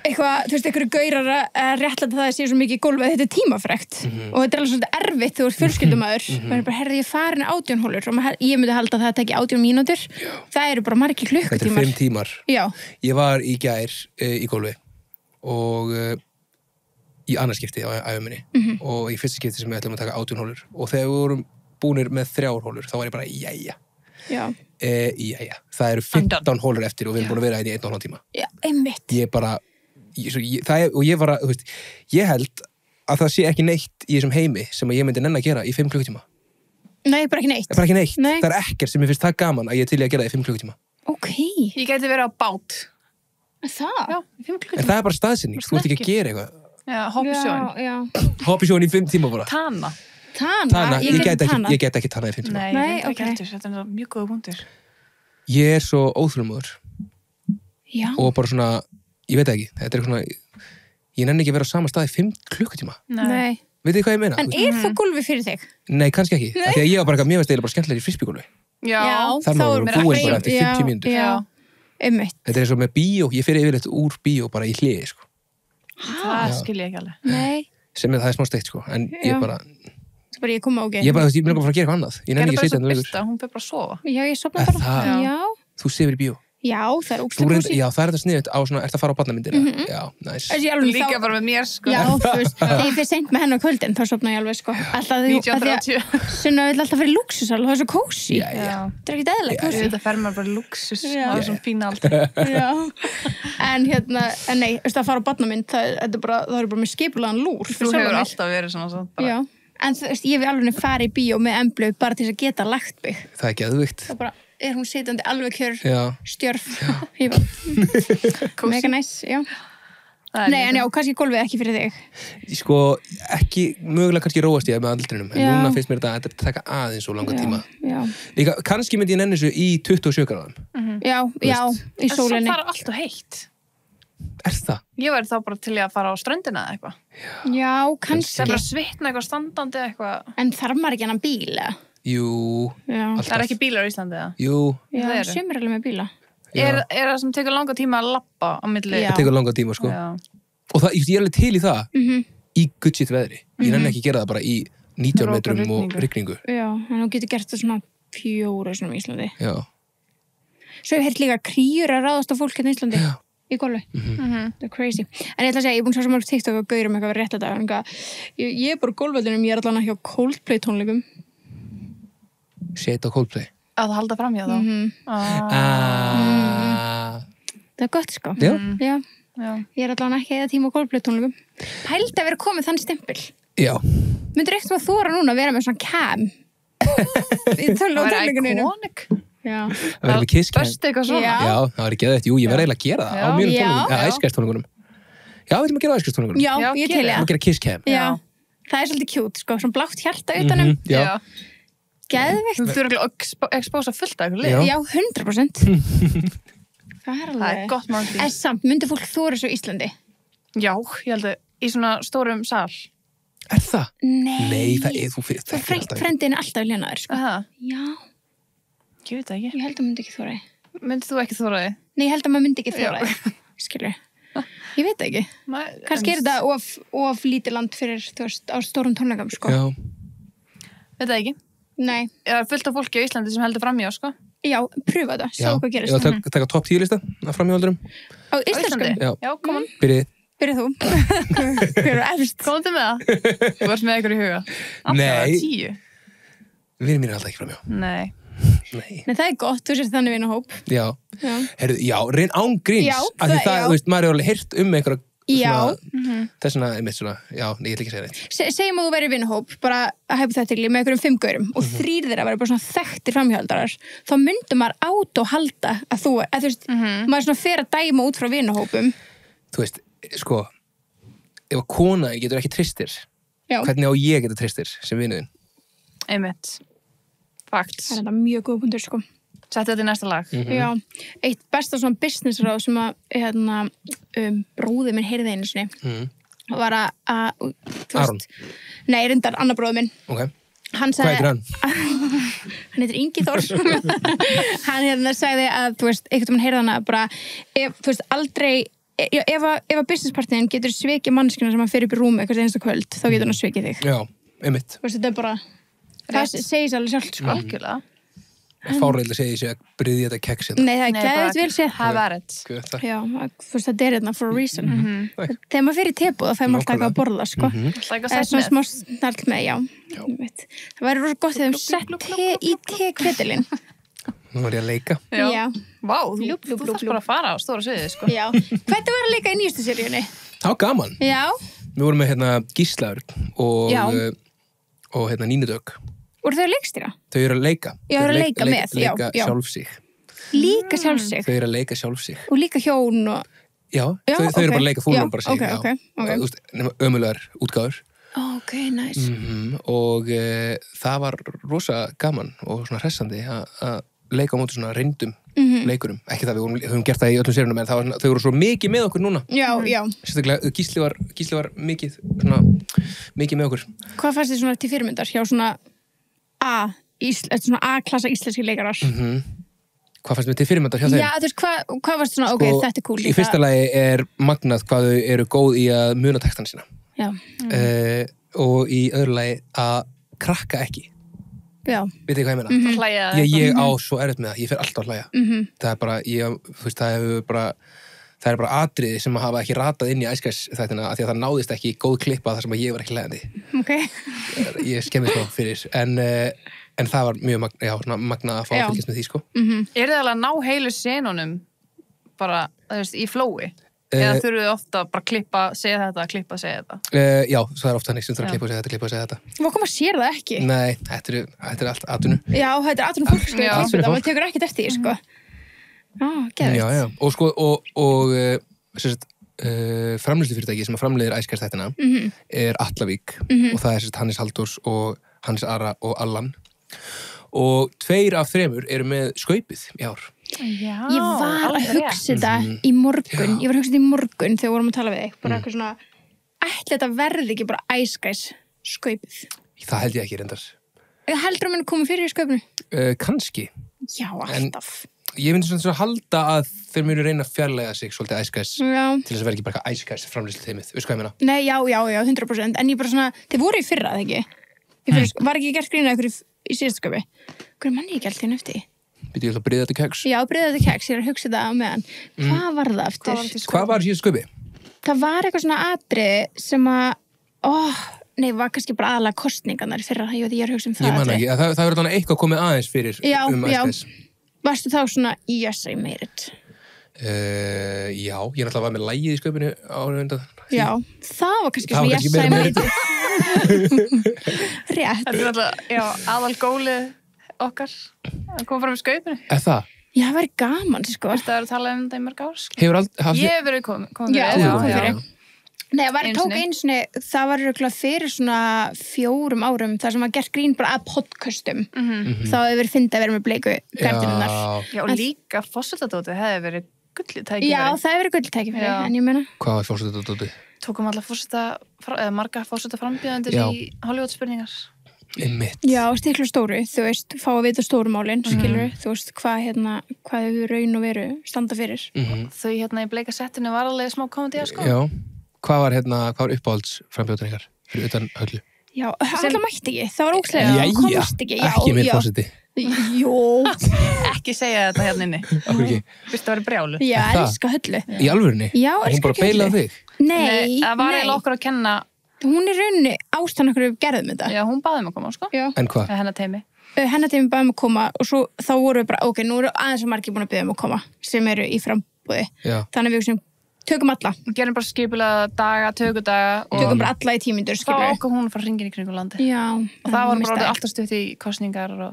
eitthvað, þú veist, einhverju gaurar að réttlæta það að sé svo mikið í gólfi að þetta er tímafrekt og þetta er alveg svolítið erfitt þú ert fjölskyldumæður og bara, herði ég farin 18 hólur og ég myndi halda að það teki 18 mínútur það eru bara margir klukkutímar. Þetta er 5 tímar. Já. Ég var í gær í gólfi og í annarskipti á æfuminni og í fyrsta skipti sem við ætlum að taka 18 hólur og þegar við vorum búnir með 3 hólur þá var ég bara, jæja. Það eru 15 hólur eftir og við erum búin að vera hérna í 1,5 tíma. Já, einmitt. Ég held að það sé ekki neitt í þessum heimi sem ég myndi nenn að gera í 5 klukkutíma. Nei, bara ekki neitt. Það er ekkert sem ég finnst það gaman að ég til í að gera það í 5 klukkutíma. Ok. Ég gæti verið á bát. Það? Já, í 5 klukkutíma. En það er bara staðsetning, þú ert ekki að gera eitthvað. Já, hoppisjón. Hoppisjón í 5 tíma bara. Tana? Ég get ekki tana í 5 tíma. Nei, þetta er mjög góða punktur. Ég er svo óþolinmóður. Já. Og bara svona, ég veit ekki, þetta er svona, ég nenni ekki að vera á sama stað í 5 klukkutíma. Nei. Veit þið hvað ég meina? En er það gólfi fyrir þig? Nei, kannski ekki. Því að ég var bara mér veist eiginlega bara skemmtilegri frisbeególfi. Já. Þar maður voru búin bara eftir 50 mínútur. Já, einmitt. Þetta er eins og með bíó, ég fer yfirleitt úr bíó bara í hliði, sko. Það skil ég ekki alveg. Nei. Sem það er smá steikt, sko. En ég bara... Það bara ég kom á ok. Ég bara, ég vil bara fara að gera eitthvað annað. Ég nenni ekki að sitja hérna lengur. Hún fer bara að sofa. Já, ég sofna bara. Já. Þú sefur í bíó. Já, það er ógeðslega kósí. Já, það er þetta sniðut á svona, ert að fara á barnamyndina? Já, næs. Líka bara með mér, sko. Já, þú veist, þegar ég fyrir seint með henn á kvöldin, þá sofna ég alveg, sko. Alltaf því að Sunna vill alltaf fyrir luxusal og það er svo kósí. Já. Það er ekkert eðlilega kósí. Þetta fer maður bara luxus á þessum fína aldrei. Já. En nei, að fara á barnamynd, það er bara með skipulagan lúr. Þú hefur alltaf verið svona bara. Já. En þú veist, ég vil alveg fara í bíó með Emblu bara til þess að geta lagt mig. Það er geðveikt. Það bara er hún sitjandi alveg kjör, stjörf. Mega næs, já. Nei, en já, kannski gólfið ekki fyrir þig. Sko, ekki mögulega kannski róast ég með aldrinum, en núna finnst mér þetta að taka aðeins svo langa tíma. Líka, kannski myndi ég nenni þessu í 27 gráðum. Já, í sólinni. En það er alltaf heitt. Er það? Ég væri þá bara til að fara á ströndina eða eitthvað. Já, kannski. Það er bara svitna eitthvað standandi eitthvað. En þarf maður ekki hann bíl, eða? Jú, alltaf. Það er ekki bílar í Íslandi, eða? Jú. Já, sem er alveg með bíla. Er það sem tekur langa tíma að labba á milli? Það tekur langa tíma, sko. Og það, ég er alveg til í það í gudsitt veðri. Ég nenni ekki að gera það bara í 19 metrum og rigningu. Já, en þú getur gert það svona 4 svona í Íslandi. Já. Svo hef ég heyrt líka kríur að ráðast á fólk hérna í Íslandi. Já. í golfi. Það er crazy. En ég ætla að segja, ég er búin að sjá svo mörg TikTok og gaurum eitthvað rétt að dag. Ég er bara golfvellinum, ég er allan ekki á Coldplay tónleikum. Set á Coldplay? Að halda fram hjá þá. Það er gott, sko. Já. Ég er allan ekki eða tíma á Coldplay tónleikum. Pældi að vera komið þann stimpil. Já. Myndir ekkert að þóra núna að vera með svona cam í tónleikuninu. Já. Það verður með kisscam. Böstu eitthvað svona. Já, það var ekki geðvægt. Jú, ég verði eiginlega að gera það á mínum tónleikum. Æskæstónleikunum. Já, við erum að gera æskæstónleikunum. Já, ég til Við erum að gera kisscam. Já. Það er svolítið cute, sko. Svona blátt hjarta utanum. Já. Geðveikt. Þú þurfum að expósa fullt af eitthvað lið. Já, 100%. Það er Það er gott marketing. En samt, myndi fólk þóra svo Íslandi? Já, ég held að í svona stórum sal. Er það? Nei, það er þú fyrir. Þú frendin er alltaf lénaður, sko. Já. Ég veit það ekki. Ég held að myndi ekki þóra þig. Myndið þú ekki þóra þig? Nei, ég held að maður myndi ekki þóra þig. Skilur. Ég veit það ekki. Kannski er þetta of lítið land fyrir, þú veist, á stórum tónleikam, sko. Já. Veit það ekki? Nei. Það er fullt af fólki á Íslandi sem heldur framjá, sko. Já, pröfa þetta, sjá hvað gerist. Já, taka topp 10 lista af framhjáldurum. Á íslenskum? Já, kom on. Byrjið þú. Hver er efst? Komdu með það. Þú varst með eitthvað í huga. Nei. 10. Vinir mín er alltaf ekki framjá. Nei. Nei, það er gott, þú sést þannig vinahóp. Já. Heyrðu, já, reyn án gríns. Já, það, þú veist, maður er alveg heyrt einhverja Já. Þess vegna, einmitt svona, já, ég ætla ekki að segja neitt. Segjum að þú verið vinahóp, bara að hypothetically með einhverjum 5 gaurum og 3 þeirra verið bara svona þekktir framhjáldarar, þá myndi maður halda að þú veist, maður svona fer að dæma út frá vinahópum. Þú veist, sko, ef að kona getur ekki tristir, hvernig á ég geta tristir sem vinuðin? Einmitt. Fakt. Það er þetta mjög góð punktur, sko. Settu þetta í næsta lag. Já, eitt besta svona businessráð sem að bróði minn heyrði einu sinni var að Aron? Nei, reyndar annar bróði minn. Ok. Hann sagði, hvað heitir hann? Hann heitir Ingi Þórs. Hann sagði að, þú veist, einhvern veginn heyrði hana bara, þú veist, aldrei ef að businesspartnerinn getur svikið manneskina sem hann fer upp í rúmi eitthvað einsta kvöld, þá getur hann að svikið þig. Já, einmitt. Þú veist, þetta er bara það segir sér alveg sjálft, sko. Algjörlega. Fárreild að segja þessi að bryði þetta keks hérna. Nei, það er gæðið vel séð. Have at it. Já, þú veist, það er hérna for a reason. Þegar maður fyrir tebúð, þá fær maður alltaf eitthvað að borða, sko. Það er svona smá snart með, já. Það væri rosa gott þegar sett te í teketilinn. Nú var ég að leika. Já. Vá, þú þarfst bara að fara á stóra sviðið, sko. Já. Hvernig var að leika í nýjustu seríunni? Það var gaman. Já. Við vorum með hérna Gíslaur og hérna Nínu Dögg. Voru þau að leikstýra? Þau eru að leika. Já, þau eru að leika með, já. Leika sjálf sig. Líka sjálf sig? Þau eru að leika sjálf sig. Og líka hjón og... Já, þau eru bara að leika fúlum bara sig. Ok. Þú veist, ömulegar útgáður. Ok, nice. Og það var rosa gaman og svona hressandi að leika á móti svona reyndum leikurum. Ekki það, við höfum gert það í öllum sérunum, en þau voru svo mikið með okkur núna. Já. Sérstaklega, Gísli var mikið með okkur. Hvað fannst þið svona til fyrirmyndar hjá svona A-klassa íslenski leikarar? Hvað fannst þið til fyrirmyndar hjá þeim? Já, þú veist, hvað varst svona, ok, þetta er cool líka. Í fyrsta lagi er magnað hvað þau eru góð í að muna textan sína. Já. Og í öðru lagi að krakka ekki. Já. Vitið hvað ég meina? Hlæja. Ég á svo erfitt með það, ég fer alltaf að hlæja. Það er bara, þú veist, það er bara atriði sem að hafa ekki ratað inn í æskæsþættina af því að það náðist ekki góð klippa þar sem að ég var ekki hlæjandi. Ok. Ég skemmist þá fyrir, en það var mjög magnað að fá að fylgjast með því, sko. Er það alveg að ná heilu senunum bara, þú veist, í flói? Eða þurfuðu ofta bara klippa, segja þetta? Já, það er ofta hannig sem þurfa að klippa, segja þetta. Hvað kom að sér það ekki? Nei, þetta er allt atvinnu. Já, þetta er atvinnu fólk, sko, það maður tekur ekkert eftir því, sko. Geðvikt. Já, og sko, framleiðslufyrirtæki sem að framleiðir æskæsþættina er Atlavík og það er Hannes Halldórs og Hannes Ara og Allan. Og 2 af 3 eru með skaupið í ár. Já, ég var að hugsa þetta í morgun. Ég var að hugsa þetta í morgun þegar við vorum að tala við þig. Bara eitthvað svona, ætli þetta verði ekki bara æskæs skaupið? Það held ég ekki reyndar. Heldur að mann komið fyrir í skaupinu? Kannski. Já, alltaf. Ég myndi svona halda að þeir munu reyna að fjarlæga sig svolítið æskæs til þess að vera ekki bara æskæs framleiðslu þeimið. Veistu hvað ég meina? Nei, já, 100%. En ég bara svona, þeir voru í fyrra, það ekki? Var ekki gert grína ykkur í síðasta skaupi? Hverju manni ég ekki alltaf eftir? Býtu ég að bryða þetta keks? Já, bryða þetta keks, ég er að hugsa þetta á meðan. Hvað var það eftir? Hvað var síðan sköpi? Það var eitthvað svona atriði sem var kannski bara aðalega kostningarnar fyrra, ég veit ég er að hugsa það. Ég man ekki, það verður þannig eitthvað komið aðeins fyrir já. Varstu þá svona, yes, I made it? Já, ég náttúrulega var með lagið í sköpinu árið undan. Já, það var kannski svona, yes, I made it. Rétt. Þetta er náttúrulega, aðal gólið okkar að koma fram í skaupinu. Það? Já, það væri gaman, sko. Það er að tala um það í mörg ár, sko. Ég hef verið komið fyrir. Nei, það tók einsinni, það var röglega fyrir svona 4 árum, það sem var gert grín bara að podcastum. Þá hefur verið fyndið að vera með bleiku gardinunnar. Já, og líka fósiltadótið hefði verið gullið tækifæri. Já, það hefur verið gullið tækifæri, en ég meina. Hvað var fósiltadótið? Tókum alla marga fósiltaframbjöðendur í Hollywood-spurningar. Já, stiklu stóru, þú veist, fá að vita stóru málin, skilur, þú veist, hvað hefur raun og veru standa fyrir. Þau í bleika settinu var alveg smá komandi, sko. Já, hvað var uppáhalds frambjóðan ykkar fyrir utan Höllu? Já, alltaf mætti ekki, það var óslega, komst ekki. Ekki með fósiti. Jú. Ekki segja þetta hérna inni. Akkur ekki? Vist það verið brjálu? Já, elska Höllu. Í alvörunni? Já, elska Höllu. Hún bara beilaði þig? Nei. Það var eiginlega okkur að kenna. Hún rauninni ástæðan okkur við gerðum þetta. Já, hún baði mig að koma, sko. Já. En hvað? Hennar teimi. Hennar teimi baði mig að koma og svo þá voru við bara, ok, nú eru aðeins að margir búin að biðja mig að koma sem eru í frambúði. Já. Þannig við tökum alla. Við gerum bara skipulega daga, tökudaga. Tökum bara alla í tímyndur, skilur. Þá okkur hún fara hringin í kringu landi. Já. Og það var bara alltaf stutt í kostningar og...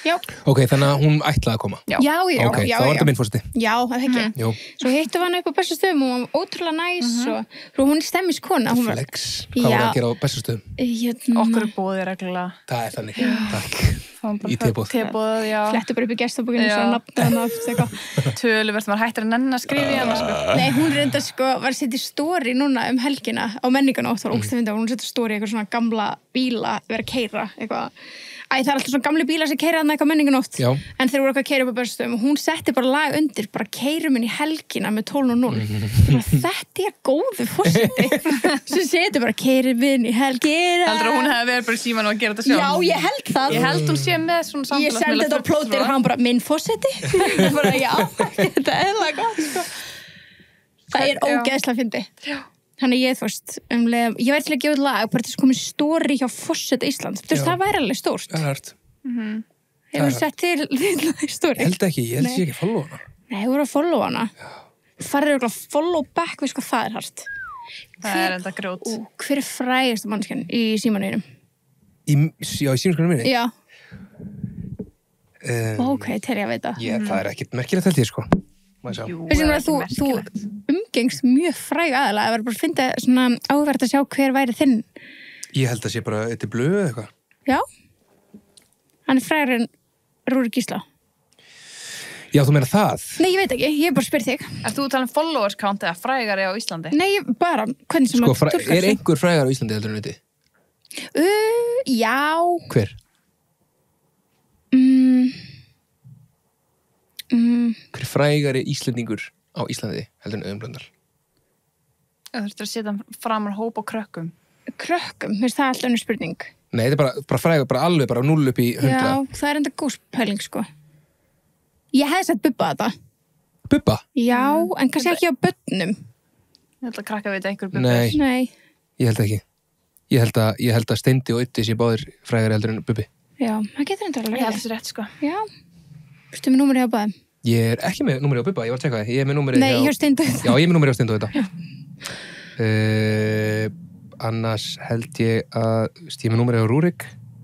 Já. Ok, þannig að hún ætlaði að koma. Já. Ok, þá var þetta minn fórseti. Já, það ekki. Svo hittum við hana upp á bestu stöðum og hún var ótrúlega næs og hún er stemmiskona. Flex. Hvað var að gera á bestu stöðum? Okkur er bóðið reglulega. Það er þannig. Takk. Í teboð. Teboð, já. Flettu bara upp í gestabókinu svo nafna hana eitthvað. Töluvert, maður hættir að nenn að skrifa í hana, sko. Nei, hún reyndar var að setja story núna helgina á menninganótt. Það var ógstafindi og hún setja story eitthvað svona gamla bíla vera að keyra eitthvað. Það er alltaf svona gamli bílar sem keyra þarna eitthvað menninganótt. Já. En þeir voru eitthvað að keyra upp á bestum og hún setti bara lag undir, bara keyrum inn í helgina með 12:00. Þetta er góðu forseti. Svo setur bara keyrum inn í helgina. Heldur að hún hefði verið bara í símanum að gera þetta sjálf? Já, ég held það. Ég held hún sé með svona samfélagsmiðla. Ég sendi þetta á plótir og hann bara, minn forseti? Ég bara, já, þetta er það gott, sko. Það er ógeðslega fyndið. Já. Þannig ég, þú veist, ég væri til að gefa út lag bara þess að komið story hjá forseta Íslands. Þú veist, það væri alveg stórt. Það er hægt. Hefur þú sett til story? Ég held ekki, ég held ekki að follow hana. Nei, þú voru að follow hana. Farið okkur að follow back, við sko, það er hægt. Það er enda grót. Hver er frægasta mannskjan í símanuðinum? Já, í símanuðinum minni? Já. Ok, til ég að veita. Það er ekkert merkilegt held ég, sko. Þú umgengst mjög fræg aðalega, það var bara að finna svona áverð að sjá hver væri þinn. Ég held að sé bara eitt blöð eða eitthvað. Já. Hann er frægur en Rúrik Gísla. Já, þú meina það? Nei, ég veit ekki, ég bara spyr þig. Ertu þú að tala um followers count eða frægari á Íslandi? Nei, bara, hvernig sem að tólka. Er einhver frægar á Íslandi heldur en viti? Já. Hver? Hver frægari Íslendingur á Íslandi heldur en Auðun Blöndal? Það þurftur að setja fram hóp og krökkum. Krökkum? Veist það alltaf önnur spurning? Nei, þetta er bara frægar, bara alveg, bara 0 upp í 100. Já, það er enda góð pæling, sko. Ég hefði sett Bubba þetta. Bubba? Já, en kannski ekki á börnum. Ég held að krakka veit eitthvað Bubba. Nei. Ég held ekki. Ég held að Steindi og Ötti sé báðir frægari heldur en Bubbi. Já, það getur enda alveg. Ég held þessi rétt, sko. Já. Vistu með númerið á báðum? Ég er ekki með númerið á Bubba, ég var að tjekka það. Ég er með númerið hjá Steindi og Ötta. Já, ég er með númerið á Steindi og Ötta. Annars held ég að ég er með númerið á Rúrik.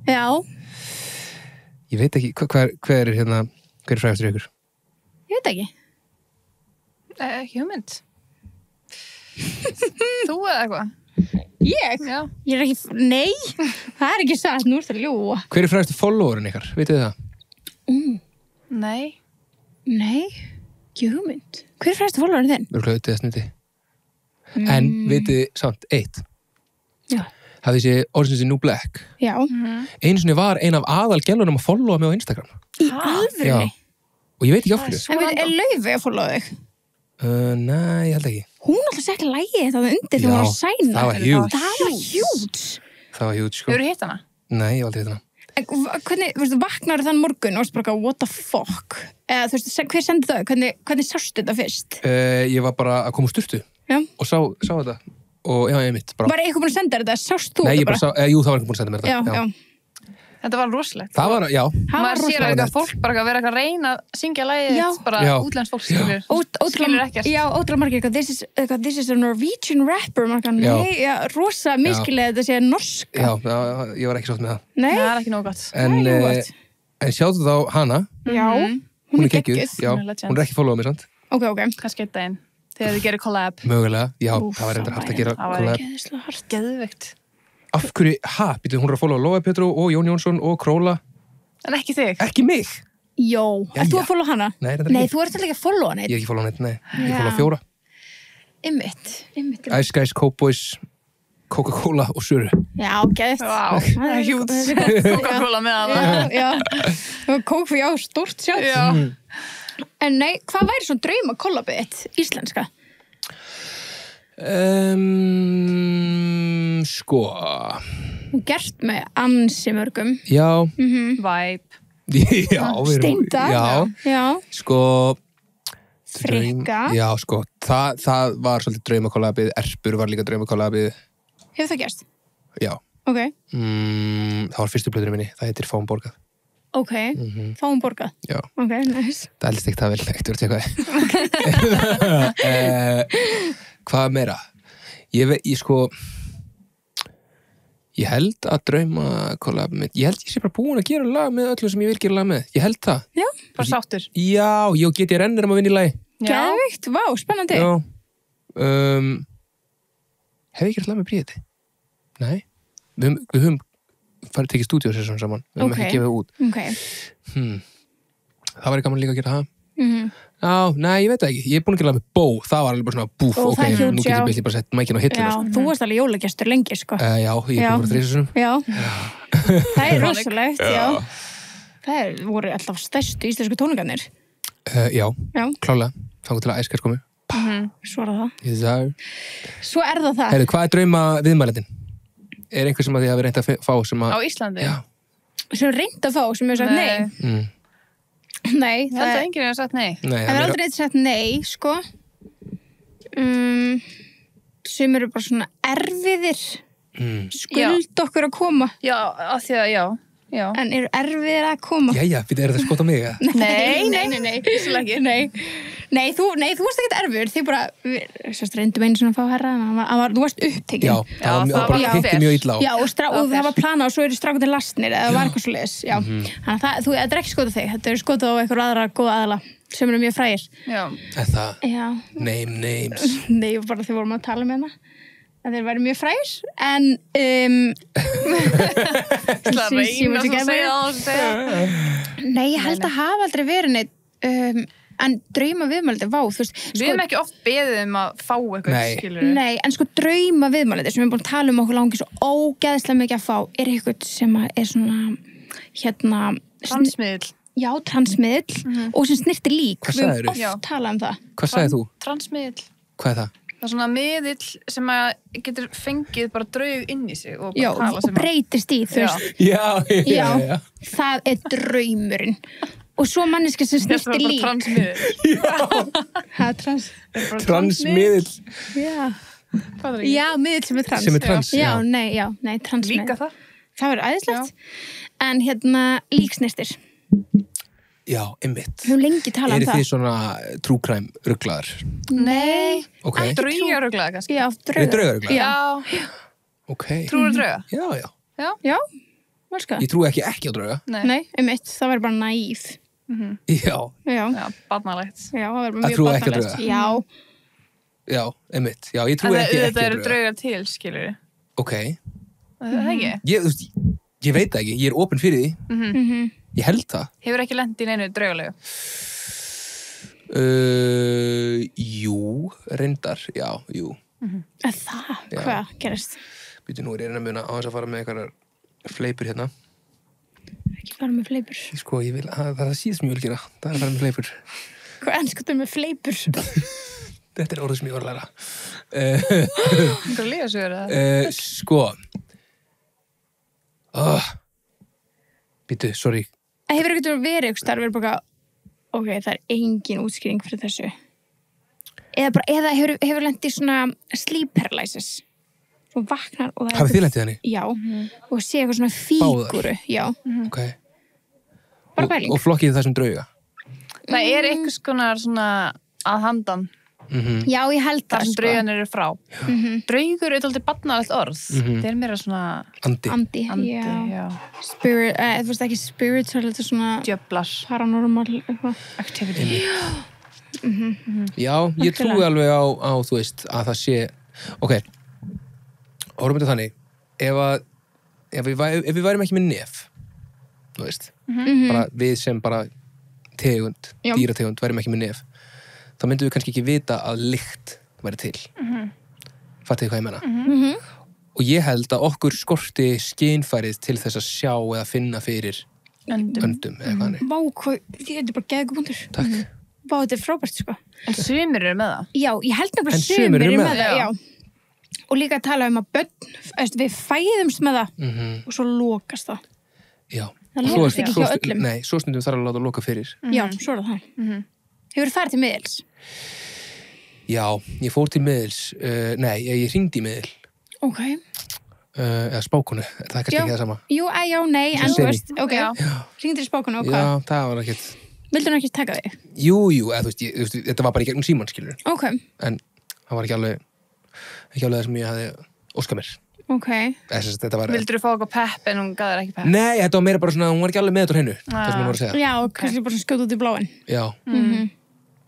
Já. Ég veit ekki, hver er frægastur ykkur? Ég veit ekki. Ekki hugmynd. Þú eða eitthvað? Ég? Já. Ég er ekki, nei, það er ekki satt, nú ertu að ljúga. Hver er frægastu followerin ykkar, vitið þið það? Nei. Nei, ekki hugmynd. Hver er frægastu followerin þinn? Mörgulega auðvitað snuti. En vitið þið samt, eitt. Já. Hafið þið Orange is the New Black? Já. Einu sinni var ein af aðalgælunum að followa mig á Instagram. Í alvörunni? Já. Og ég veit ekki af hverju. En er Laufey að followa þig? Nei, ég held ekki. Hún alltaf setti lægið þetta undir þegar hún var að sæna. Það var huge. Það var huge. Það var huge, sko. Hefur þú hitt hana? Nei, ég var aldrei hitt hana. Hvernig, þú veist, vaknar þann morgun og bara, what the fuck? Eða, þú veist, hver sendi það? Hvernig sástu þetta fyrst? Ég var bara að koma úr sturtu og sá þetta og já, ég mitt bara. Var eitthvað búin að senda þetta? Sást þú þetta bara? Nei, ég bara sá, jú, það var eitthvað búin að senda mér þetta. Já. Þetta var rosalegt. Það var, já. Maður sér eitthvað fólk bara að vera eitthvað að reyna að syngja lagið, bara útlenskt fólk skilur ekki. Já, ótrúlega margir eitthvað, this is a Norwegian rapper, margir, nei, rosa miskilega þetta sé norska. Já, ég var ekki sátt með það. Nei. Það er ekki nóg gott. En sjáðu þá hana. Já, hún er geggjuð. Já, hún er ekki followað mér, sant? Ok. Kannski einn daginn, þegar þið gerir collab. Mögulega, já, það var reyndar hægt að gera collab. Það var geðveikt. Af hverju, býtu, hún er að followa Lóa Petru og Jón Jónsson og Króla. En ekki þig? Ekki mig. Jó, ert þú að followa hana? Nei, þú ert ekki að followa hana. Ég er ekki followa hana, nei. Ég followa 4. Einmitt. Ice Guys, Cowboys, Coca-Cola og Söru. Já, gæðist. Vá, það er hjút. Coca-Cola með hana. Já, Coke, já, stórt sjátt. Já. En nei, hvað væri svona drauma kollabið þitt íslenska? Sko gert með ansi mörgum. Já. Vibe. Já, Steindar. Já. Sko Frikka. Já, sko, það var svolítið draumakollabið. Erpur var líka draumakollabið. Hefur það gerst? Já. Ok. Það var fyrstu plötunum minni, það heitir Fáum borgað. Ok, Fáum borgað. Já. Ok, nice. Það helst ekki það vel, ekkert verið að tjekka. Hvað meira? Ég held að drauma kollab með, ég held ég sé bara búin að gera lag með öllu sem ég vil gera lag með. Ég held það. Já. Bara sáttur. Já, ég get ég rennir að vinna í lagi. Geðvikt, vá, spennandi. Já. Hef ég gert lag með Bríði? Nei. Við höfum farið tekið stúdíósessun saman. Við höfum ekki gefið það út. Ok. Það væri gaman líka að gera það. Já, nei, ég veit það ekki. Ég er búin að gera það með Bó. Það var alveg bara svona búf, ok, nú get ég bara sett mækinn á hilluna. Já, þú varst alveg jólagestur lengi, sko. Já, ég er búin að vera 3 sinnum. Já. Það er rosalegt, já. Það voru alltaf stærstu íslensku tónleikarnir. Já, klálega. Þannig til að Ice Guys komu. Svo er það. Svo er það. Heyrðu, hvað er drauma viðmælendin? Er einhver sem að þið hafi reynt að fá sem að... Á Íslandi? Já. Sem reynt að fá, sem hefur sagt nei? Nei, það er enginn að sagt nei. Það er aldrei eitthvað sagt nei, sko. Sem eru bara svona erfiðir. Skuld okkur að koma. Já, af því að, já. En eru erfiðir að koma? Jæja, er það skot á mig, eða? Nei. Íslega ekki. Nei, þú varst ekkert erfiður. Þið bara, reyndum einu svona að fá herra. Þú varst upptekinn. Já, það var hitti mjög illa á. Já, og það var planað og svo eru strákundir lastnir eða var eitthvað svoleiðis. Já. Þannig að það er ekki skotað þig. Þetta eru skotað á eitthvað aðra góða aðala sem eru mjög frægir. Já. Það? Já. Name names. Nei, bara þið vorum að tala með hana. Að þeir væri mjög frægir, en Það reynast að segja á þessu segja. Nei, ég held að hafa aldrei verið neitt en drauma viðmælandi, vá, þú veist Við erum ekki oft beðið að fá eitthvað, skilur við. Nei, en sko drauma viðmælandi sem við erum búin að tala okkur langi svo ógeðslega mikið að fá er eitthvað sem er svona Transmiðl. Já, transmiðl og sem snirtir lík. Hvað sagðir þú? Við höfum oft talað um það. Hvað sagðir þú? Transmiðl. Hvað er það? Það er svona miðill sem að getur fengið bara draug inn í sig og bara já, tala sem og breytist í, þú veist. Já. Það er draumurinn. Og svo manneska sem snirtir lík. Það er transmiðl. Transmiðl. Já. Já, miðill sem er trans. Sem er trans, já. Nei, transmiðl. Líka það. Það verður æðislegt. En líksnirtir. Já, einmitt. Við höfum lengi talað um það. Eru þið svona true crime ruglaðar? Nei. Ok. Draugaruglaðar kannski. Já, draugaruglaðar? Já. Ok. Trúir drauga? Já. Varska. Ég trúi ekki á drauga. Nei, einmitt. Það verður bara naív. Já. Já, barnalegt. Já, það verður mjög barnalegt. Það trúi ekki á drauga? Já, einmitt. Já, ég trúi ekki á drauga. Þetta eru draugar til, skilur við. Ok. Það er ekki? Ég veit ekki. Ég er opinn fyrir því. Ég held það. Hefur ekki lent í neinu draugalegu? Jú, reyndar, já, jú. Það? Hvað gerist? Býtu nú, ég er að muna á þess að fara með eitthvað fleipur hérna. Ekki fara með fleipur? Sko, ég vil, það er það síðast sem ég vil gera. Það er að fara með fleipur. Hvað enskutur með fleipur? Þetta er orðið sem ég var að læra. Hvað líka svo er það? Sko. Býtu, sorry. Hefur ekkert verið ykkur starf, bara, ok, það engin útskýring fyrir þessu. Eða hefur lendið svona sleep paralysis. Svo vaknar og það Hafið þið lendið þannig? Já, og sé eitthvað svona fíguru. Já. Ok. Bara pæling. Og flokkið það sem drauga? Það einhvers konar svona að handan. Já, ég held það. Það sem draugarnir eru frá. Draugur er alltaf barnalegt orð. Það meira svona... Andi, já. Spirit, þú veist ekki spiritual, þetta er svona... Djöflar. Paranormal, eitthvað. Activity. Já, ég trúi alveg á, þú veist, að það sé... Ok, orðum þetta þannig, ef við værim ekki með nef, þú veist, bara við sem bara tegund, dýrategund, værim ekki með nef, þá myndum við kannski ekki vita að lykt væri til. Fattið þið hvað ég menna? Og ég held að okkur skorti skynfærið til þess að sjá eða finna fyrir öndum eða hvað hannig. Vá, þetta er bara geðgumundur. Takk. Vá, þetta er frábært, sko. En sumir eru með það? Já, ég held nefnilega sumir eru með það, já. Og líka að tala að börn, við fæðumst með það og svo lokast það. Já. Það lokast ekki hjá öllum. Nei, svo stundum þarf að láta loka fyrir. Já, svo er það. Hefur farið til miðils? Já, ég fór til miðils. Nei, ég hringdi í miðil. Ok. Eða spákonu, það er kannski ekki það sama. Jú, nei, en þú veist, ok. Hringdir í spákonu, ok. Já, það var ekkert... Vildu hann ekki taka þig? Jú, eða þú veist, þetta var bara í gegnum símann, skilur. Ok. En það var ekki alveg það sem ég hafði óskað mér. Ok. Vildur þú fá eitthvað pepp en hún gaf þér ekki pepp? Nei, þetta var meira bara svona, hún var ekki alveg með þetta á hreinu, það sem hún var að segja. Já, kannski bara skjóta út í bláin. Já.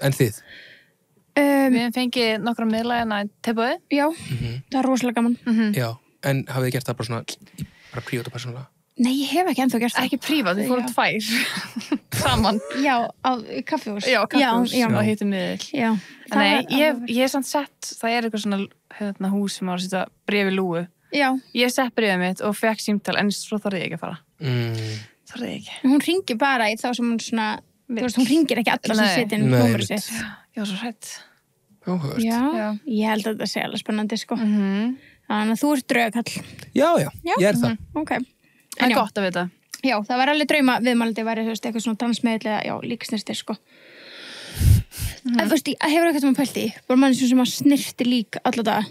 En þið? Við fengið nokkra miðlægina í tilboði. Já, það er rosalega gaman. Já, en hafið þið gert það bara svona, bara prívat og persónulega? Nei, ég hef ekki ennþá gert það. Ekki prívat, við fórum 2 saman. Já, á kaffihús. Já, kaffihús. Já. Og hittum miðil. Já. Nei, ég hef samt sett, það er eitthvað svona hús sem á að setja bréfi lúgu. Já. Ég sett bréfið mitt og fekk símtal, en svo þorði ég ekki að fara. Þorði ég ekki. Hún hringir bara í þá sem hún svona, þú veist, hún hringir ekki alla sem setja inn númerið sitt. Já, svo hrætt. Já, ég held að þetta sé alveg spennandi, sko. Þannig að þú ert draugakall. Já, ég er það. Ok. Það er gott að vita. Já, það var alveg drauma viðmælandi væri, þú veist, eitthvað svona transmiðl eða, já, líksnirtir, sko. En þú veist, hefur eitthvað sem að pælti, bara manni sem að snirti lík alla daga.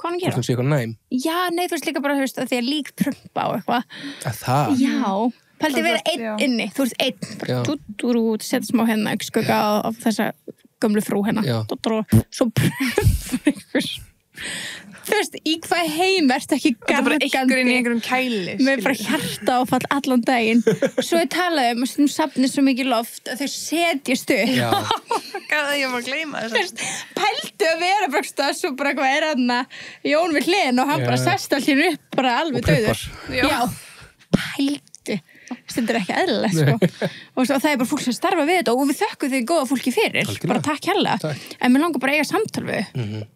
Hvað hann gera? Þú sé eitthvað næm? Já, nei, þú veist líka bara, þú veist, að því að lík prumpa á eitthvað. Að það? Já, pælti vera einn inni, þú veist, einn, setja smá hérna, ekki skugga á þessa gömlu frú hérna. Svo prumpa ykkur. Þú veist, í hvað heim ertu ekki gargandi. Þetta er bara ykkur inn í einhverjum kæli. Með bara hjarta áfall allan daginn. Svo ég talaði að stundum safnir svo mikið loft að þau setjast upp. Já. Ég var að gleyma þess. Pældu að vera bara svo bara hvað er þarna Jón við hliðin og hann bara sest allir upp bara alveg dauður. Já. Pældu. Stundur ekki eðlilegt, sko. Og það er bara fólk sem starfa við þetta og við þökkum því góða fólki fyrir. Bara takk hérlega. En mér langar bara að eiga samtal við.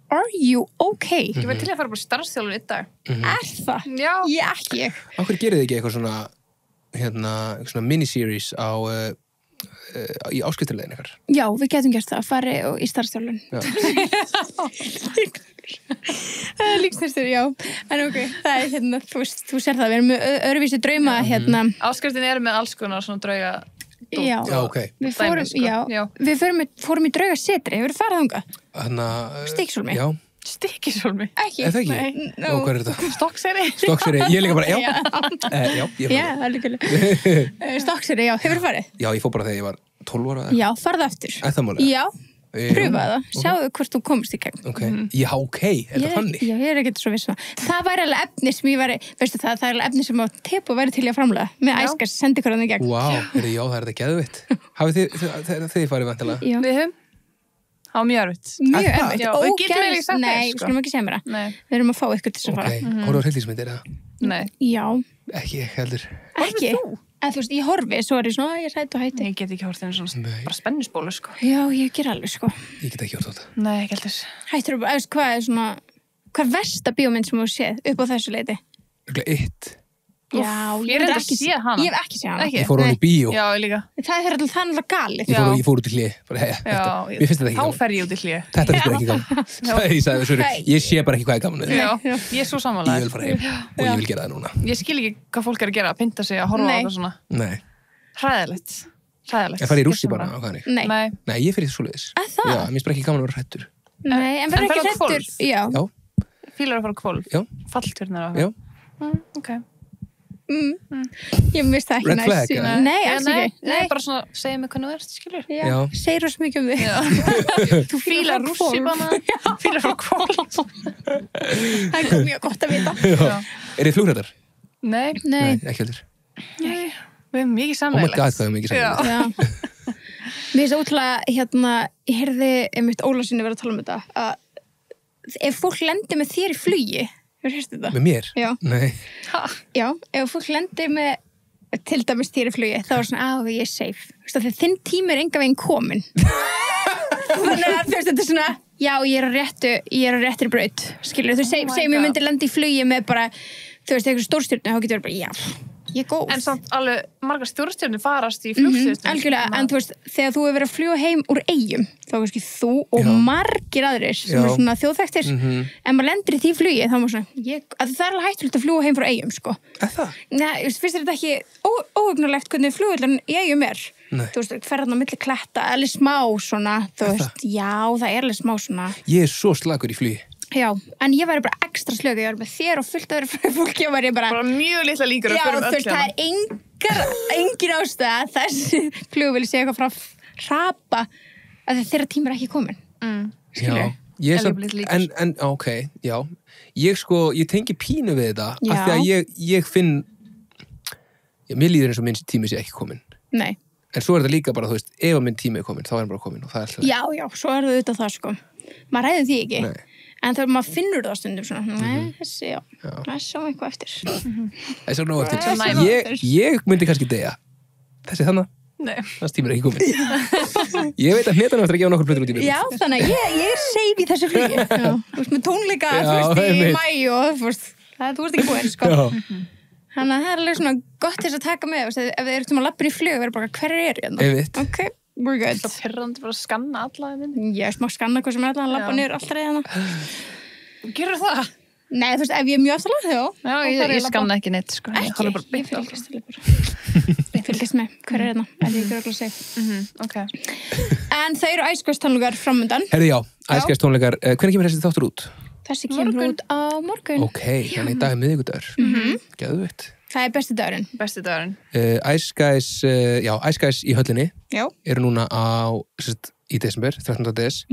Are you okay? Ég var til að fara bara starfsþjálfur í dag. Er það? Já. Ég ekki. Af hverju gerið þið ekki eitthvað svona, eitthvað svona miniseries í áskriftarleiðin ykkar? Já, við getum gert það. Fari í starfsþjálfun. Líksnirtir, já. En ok, það er hérna, þú sér það, við erum með öðruvísi drauma hérna. Áskriftin er með alls konar svona drauga. Já, ok. Við fórum í draugasetri, hefur þið farið þangað? Stykkishólmi? Já. Stykkishólmi? Ekki. Er það ekki? Og hvað er þetta? Stokkseyri, ég líka bara, já. Já, ég það er líka. Stokkseyri, já, hefur þið farið? Já, ég fór bara þegar ég var 12 ára. Já, farðu aftur. Það máli? Já. Pröfaði það, sjáðu hvort þú komist í gegn. Ok, já, ok, er það þannig? Já, ég er ekkert svo viss. Það væri alveg efni sem ég væri, veistu það er alveg efni sem á Tepo væri til að framlega með æskars, sendi hverjan í gegn. Vá, já, það er þetta geðvitt. Hafið þið farið vantilega? Já. Við höfum? Það var mjög erfitt. Mjög erfitt. Já, við getum eiginlega sagt Nei, við skulum ekki segja mér það. Við erum að fá ykkur til þess að fara. Ok, horfðu á hryllingsmyndir eða? Nei. Já. Ekki, heldur. Ekki. En þú veist, ég horfi, svo er ég svona, ég hrædd og hætti. Ég get ekki hort þenni svona bara spennusbólu, sko. Já, ég ger alveg, sko. Ég get ekki hort þetta. Nei, ekki heldur. Hættur þú bara, hvað er svona, hvað versta bíómynd sem þú séð upp á þessu leiti? It. Já, ég hef ekki séð hana. Ég hef ekki séð hana. Ég fór hún í bíó. Já, ég líka. Það er alltaf galið. Ég fór út í hlið. Mér finnst þetta ekki gaman. Þá fer ég út í hlið. Þetta finnst mér ekki gaman. Ég sagði þessu, ég sé bara ekki hvað er gaman. Ég er svo sammála. Ég vil fara heim og ég vil gera það núna. Ég skil ekki hvað fólk er að gera, að pynta sig, að horfa á það svona. Nei. Hræðilegt. Ég fari í rússi bara á hvað Nei. Nei, ég fer í svoleiðis. Já, mér finnst bara ekki gaman að vera hræddur. Nei, en verður ekki hræddur. Já. Fílar að fara á hvolf. Já. Fallturnir á. Já. Ok. Ég mist það ekki Red flag, eða? Nei, alls ekki. Nei, bara svona, segja mig hvernig þú ert, skilur. Já. Segir þú svo mikið um þig. Þú fílar rússibana, fílar frá hvolf. Það er mjög gott að vita. Er þið flughræddar? Nei. Nei, ekki heldur. Nei. Við erum mikið Oh my sammeilegt. god, hvað er mikið sammeilegt. Mér finnst ótrúlega, ég heyrði einmitt Óla sinni verið að tala um þetta, að ef fólk lendir með þér í flugi, hefur hérst þetta? Með mér? Já. Nei. Já, ef fólk lendir með til dæmis þér í flugi, þá er svona, ég er safe. Þú veist, þegar þinn tími er enga veginn komin. Þannig að þú veist, þetta er svona, já, ég er á réttri braut, skilur. Þú segjum ég myndi lenda í flugi með bara, þú veist, eitthvað stórstjörnu, þá getur bara, já, ég er góð. En samt alveg margar stjórnstjörnur farast í flugstjörnum. Algjörlega, en þú veist, þegar þú hefur verið að fljúga heim úr Eyjum, þá er kannski þú og margir aðrir sem er svona þjóðþekktir, en maður lendir í því flugi, þá er maður svona, það er alveg hættulegt að fljúga heim frá Eyjum, sko. Það? Nei, finnst þér þetta ekki óhugnulegt hvernig flugvöllurinn í Eyjum er? Nei. Þú veist, ferðan á milli kletta, alveg smá svona, þú veist, já, það er alveg smá svona. Ég er svo slagur í flugi. Já, en ég væri bara ekstra slög, ég var með þér og fullt öðru fólki og væri bara mjög litla líkur já, þú veist, það er engin ástæða að þessi flug vilja segja eitthvað frá hrapa að þeirra tíma er ekki komin. Já, ég er en ok, já. Ég tengi pínu við þetta af því að ég finn mér líður eins og minn tími sé ekki komin. Nei. En svo er þetta líka bara, þú veist, ef minn tími er komin, þá er hann bara komin og það er alltaf. Já, svo er það auðvitað það, sko. Maður ræður því ekki. Nei. En þegar maður finnur það stundum svona, þessi, það er svo eitthvað eftir. Það er svo nóg eftir. Ég myndi kannski deyja. Þessi þannig? Nei. Þess tímur er ekki komin. Ég veit að hnetanum eftir að gefa nokkur plötur út í byrjun. Já, þannig að ég er safe í þessu flugi. Þú veist, með tónleika, þú veist, í mæ og þú veist ekki búinn, sko. Þannig að það er alveg svona gott þess að taka með, ef þið eru að labba í flug, verður bara, hver er hérna? Ok, we're good. Það er pirrandi bara að skanna alla þeim. Ég smá skanna hvað sem er allan að labba niður alltaf reyðana. Gerur það? Nei, þú veist, ef ég er mjög aftalega, já, ég skanna ekki neitt, sko. Ekki, ég fylgist með, hver er hérna? En ég er ekki að segja. Ok. En það eru æskvæstónleikar framundan. Herði já, æskvæstónleikar. Hvernig kemur þessi þáttur út? Þessi kemur út á morgun. Ok, þannig í dag er miðvikudagur. Geðveikt. Það er besti dagurinn. Besti dagurinn. Æskæs í höllinni eru núna í desember, 13. des.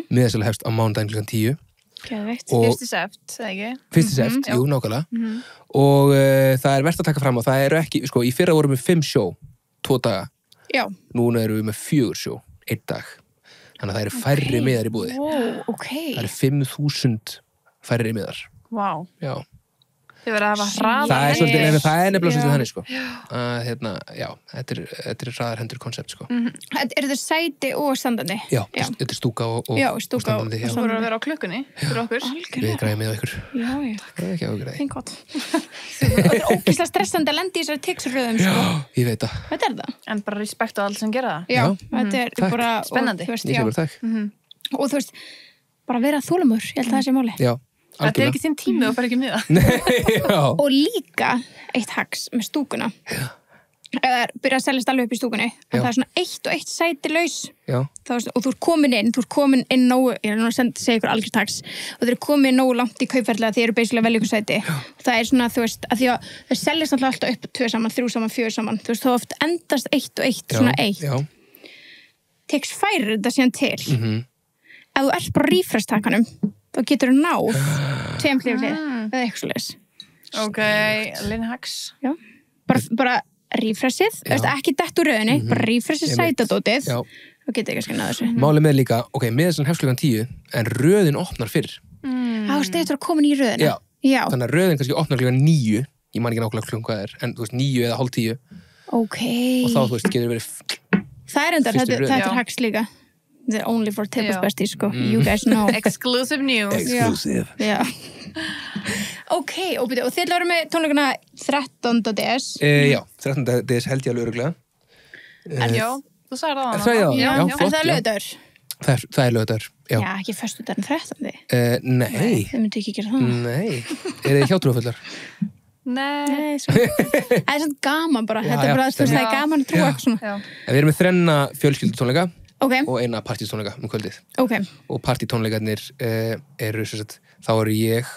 Miðasala hefst á mánudaginn klukkan 10. Geðveikt. 1. sept, eða ekki? 1. sept, jú, nákvæmlega. Og það er verðt að taka fram og það eru ekki, sko, í fyrra vorum við 5 sjó, 2 daga. Já. Núna erum við með 4 sjó, 1 dag. Þannig að það eru færri miðar í búði. Ok. Það eru 5.000 færri miðar. Vá. Já. Þið verða að hafa hraðar það er nefnilega svolítið þannig, sko. Já, þetta er hraðar hendur koncept, sko. Eru það sæti og standandi? Já, þetta er stúka og standandi. Já, þú verður að vera á klukkunni fyrir okkur. Við græðum með okkur. Já. Það er ekki ágræði. Finn gott. Það er ógeðslega stressandi að lenda í þessari tiksröðum, sko. Já, ég veit það. Þetta er það. En bara respekt á allt sem gera það. Já, þetta er bara spennandi. Ég sé bara takk. Og þú veist, bara vera þolinmóður, ég held að það sé máli. Já. Þetta er ekki þinn tími og bara ekki miða. Og líka eitt hacks með stúkuna. Eða byrja að seljast alveg upp í stúkunni. En það er svona 1 og 1 sæti laus. Og þú ert komin inn nógu, ég er nú að segja ykkur algjört hacks, og þú ert komin nógu langt í kaupferðlega því þið eru basically að velja ykkur sæti. Það er svona, þú veist, að því að það seljast alltaf upp 2 saman, 3 saman, 4 saman. Þú veist, þá oft endast 1 og 1, svona 1. Tix færir þetta síðan til. Ef þú ert bara refresh-takkanum, þá getur þú náð 2 hlið eða eitthvað svoleiðis. Ok, Lynn Hacks. Já, bara refreshið, ekki dett úr röðinni, bara refreshið sætadótið, þá getur þið kannski náð þessu. Málið með líka, ok, með þessan hefst klukkan 10, en röðin opnar fyrr. Ástu eftir að koma í röðina? Já. Þannig að röðin kannski opnar klukkan 9, ég man ekki nákvæmlega klukkan hvað er, en þú veist 9 eða hálf 10. Ok. Og þá, þú veist, getur verið það er endar, þetta er hacks líka. They're only for tables besties, sko. You guys know. Exclusive news. Exclusive. Já. Ok, og þið voru með tónleikana 13. DS? Já, 13. DS held ég alveg örugglega. Já, þú sagði það. Já, flott. Er það laugardagur? Það er laugardagur, já. Já, ekki föstudagurinn 13. Nei. Þið myndi ekki gera það. Nei. Er þið hjátrúafullar? Nei. Það er svona gaman bara. Þetta er bara, þú veist, það er gaman að trúa eitthvað svona. Við erum með 3 fjölskyldutónleika og eina partítónleika kvöldið. Ok. Og partítónleikarnir eru, þá eru ég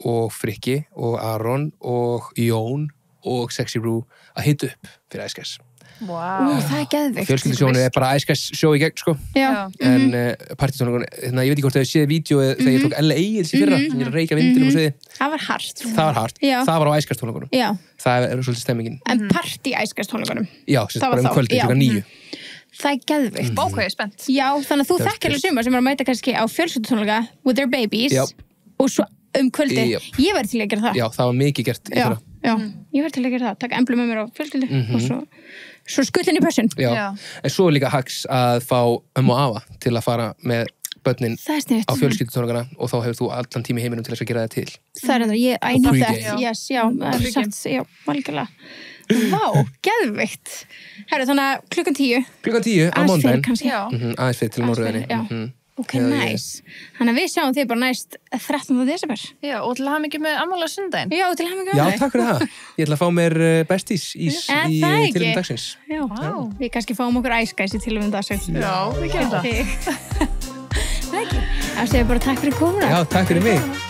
og Frikki og Aron og Jón og Sexy Brew að hita upp fyrir Æskæs. Wow. Það er geðvikt. Fjölskyldusjónu er bara Æskæs sjó í gegn, sko. Já. En partítónleikun, ég veit ekki hvort þau séð vídeo þegar ég tók L.A. Eils í fyrra, sem ég reykja vindilum og sviði. Það var hart. Það var hart. Það var á Æskæstónleikunum. Já. Það er svolítið stemmingin. En partí Æskæstónleikunum. Já, bara kvöldið, klukkan 9. Það er geðvikt. Bókvæði spennt. Já, þannig að þú þekkir alveg sumar sem er að mæta kannski á fjölskyldutónleika with their babies og svo kvöldið. Ég væri til að gera það. Já, það var mikið gert í fyrra. Já, ég væri til að gera það. Taka emblu með mér á fjölskyldu og svo skullin í pössun. Já, en svo er líka hags að fá og afa til að fara með börnin á fjölskyldutónleikana og þá hefur þú allan tími heiminum til þess að gera það til. Það er það, I know that. Yes, já, það er satt, já, valgjörlega. Vá, geðvikt. Herru, þannig að klukkan 10. Klukkan 10 á mándaginn. Aðeins fyrir til morguninni. Ok, nice. Þannig að við sjáum þig bara næst 13. desember. Já, og til að hafa mikið með afmæli sundaginn. Já, til að hafa mikið með það. Já, takk fyrir það. Ég ætla að fá mér bestís í tilefni dagsins. Já, við kannski fáum okkur æskæs í tilefni dagsins. Já, við gerum það. Það ekki. Það séu bara takk fyrir komuna. Já, takk fyrir mig.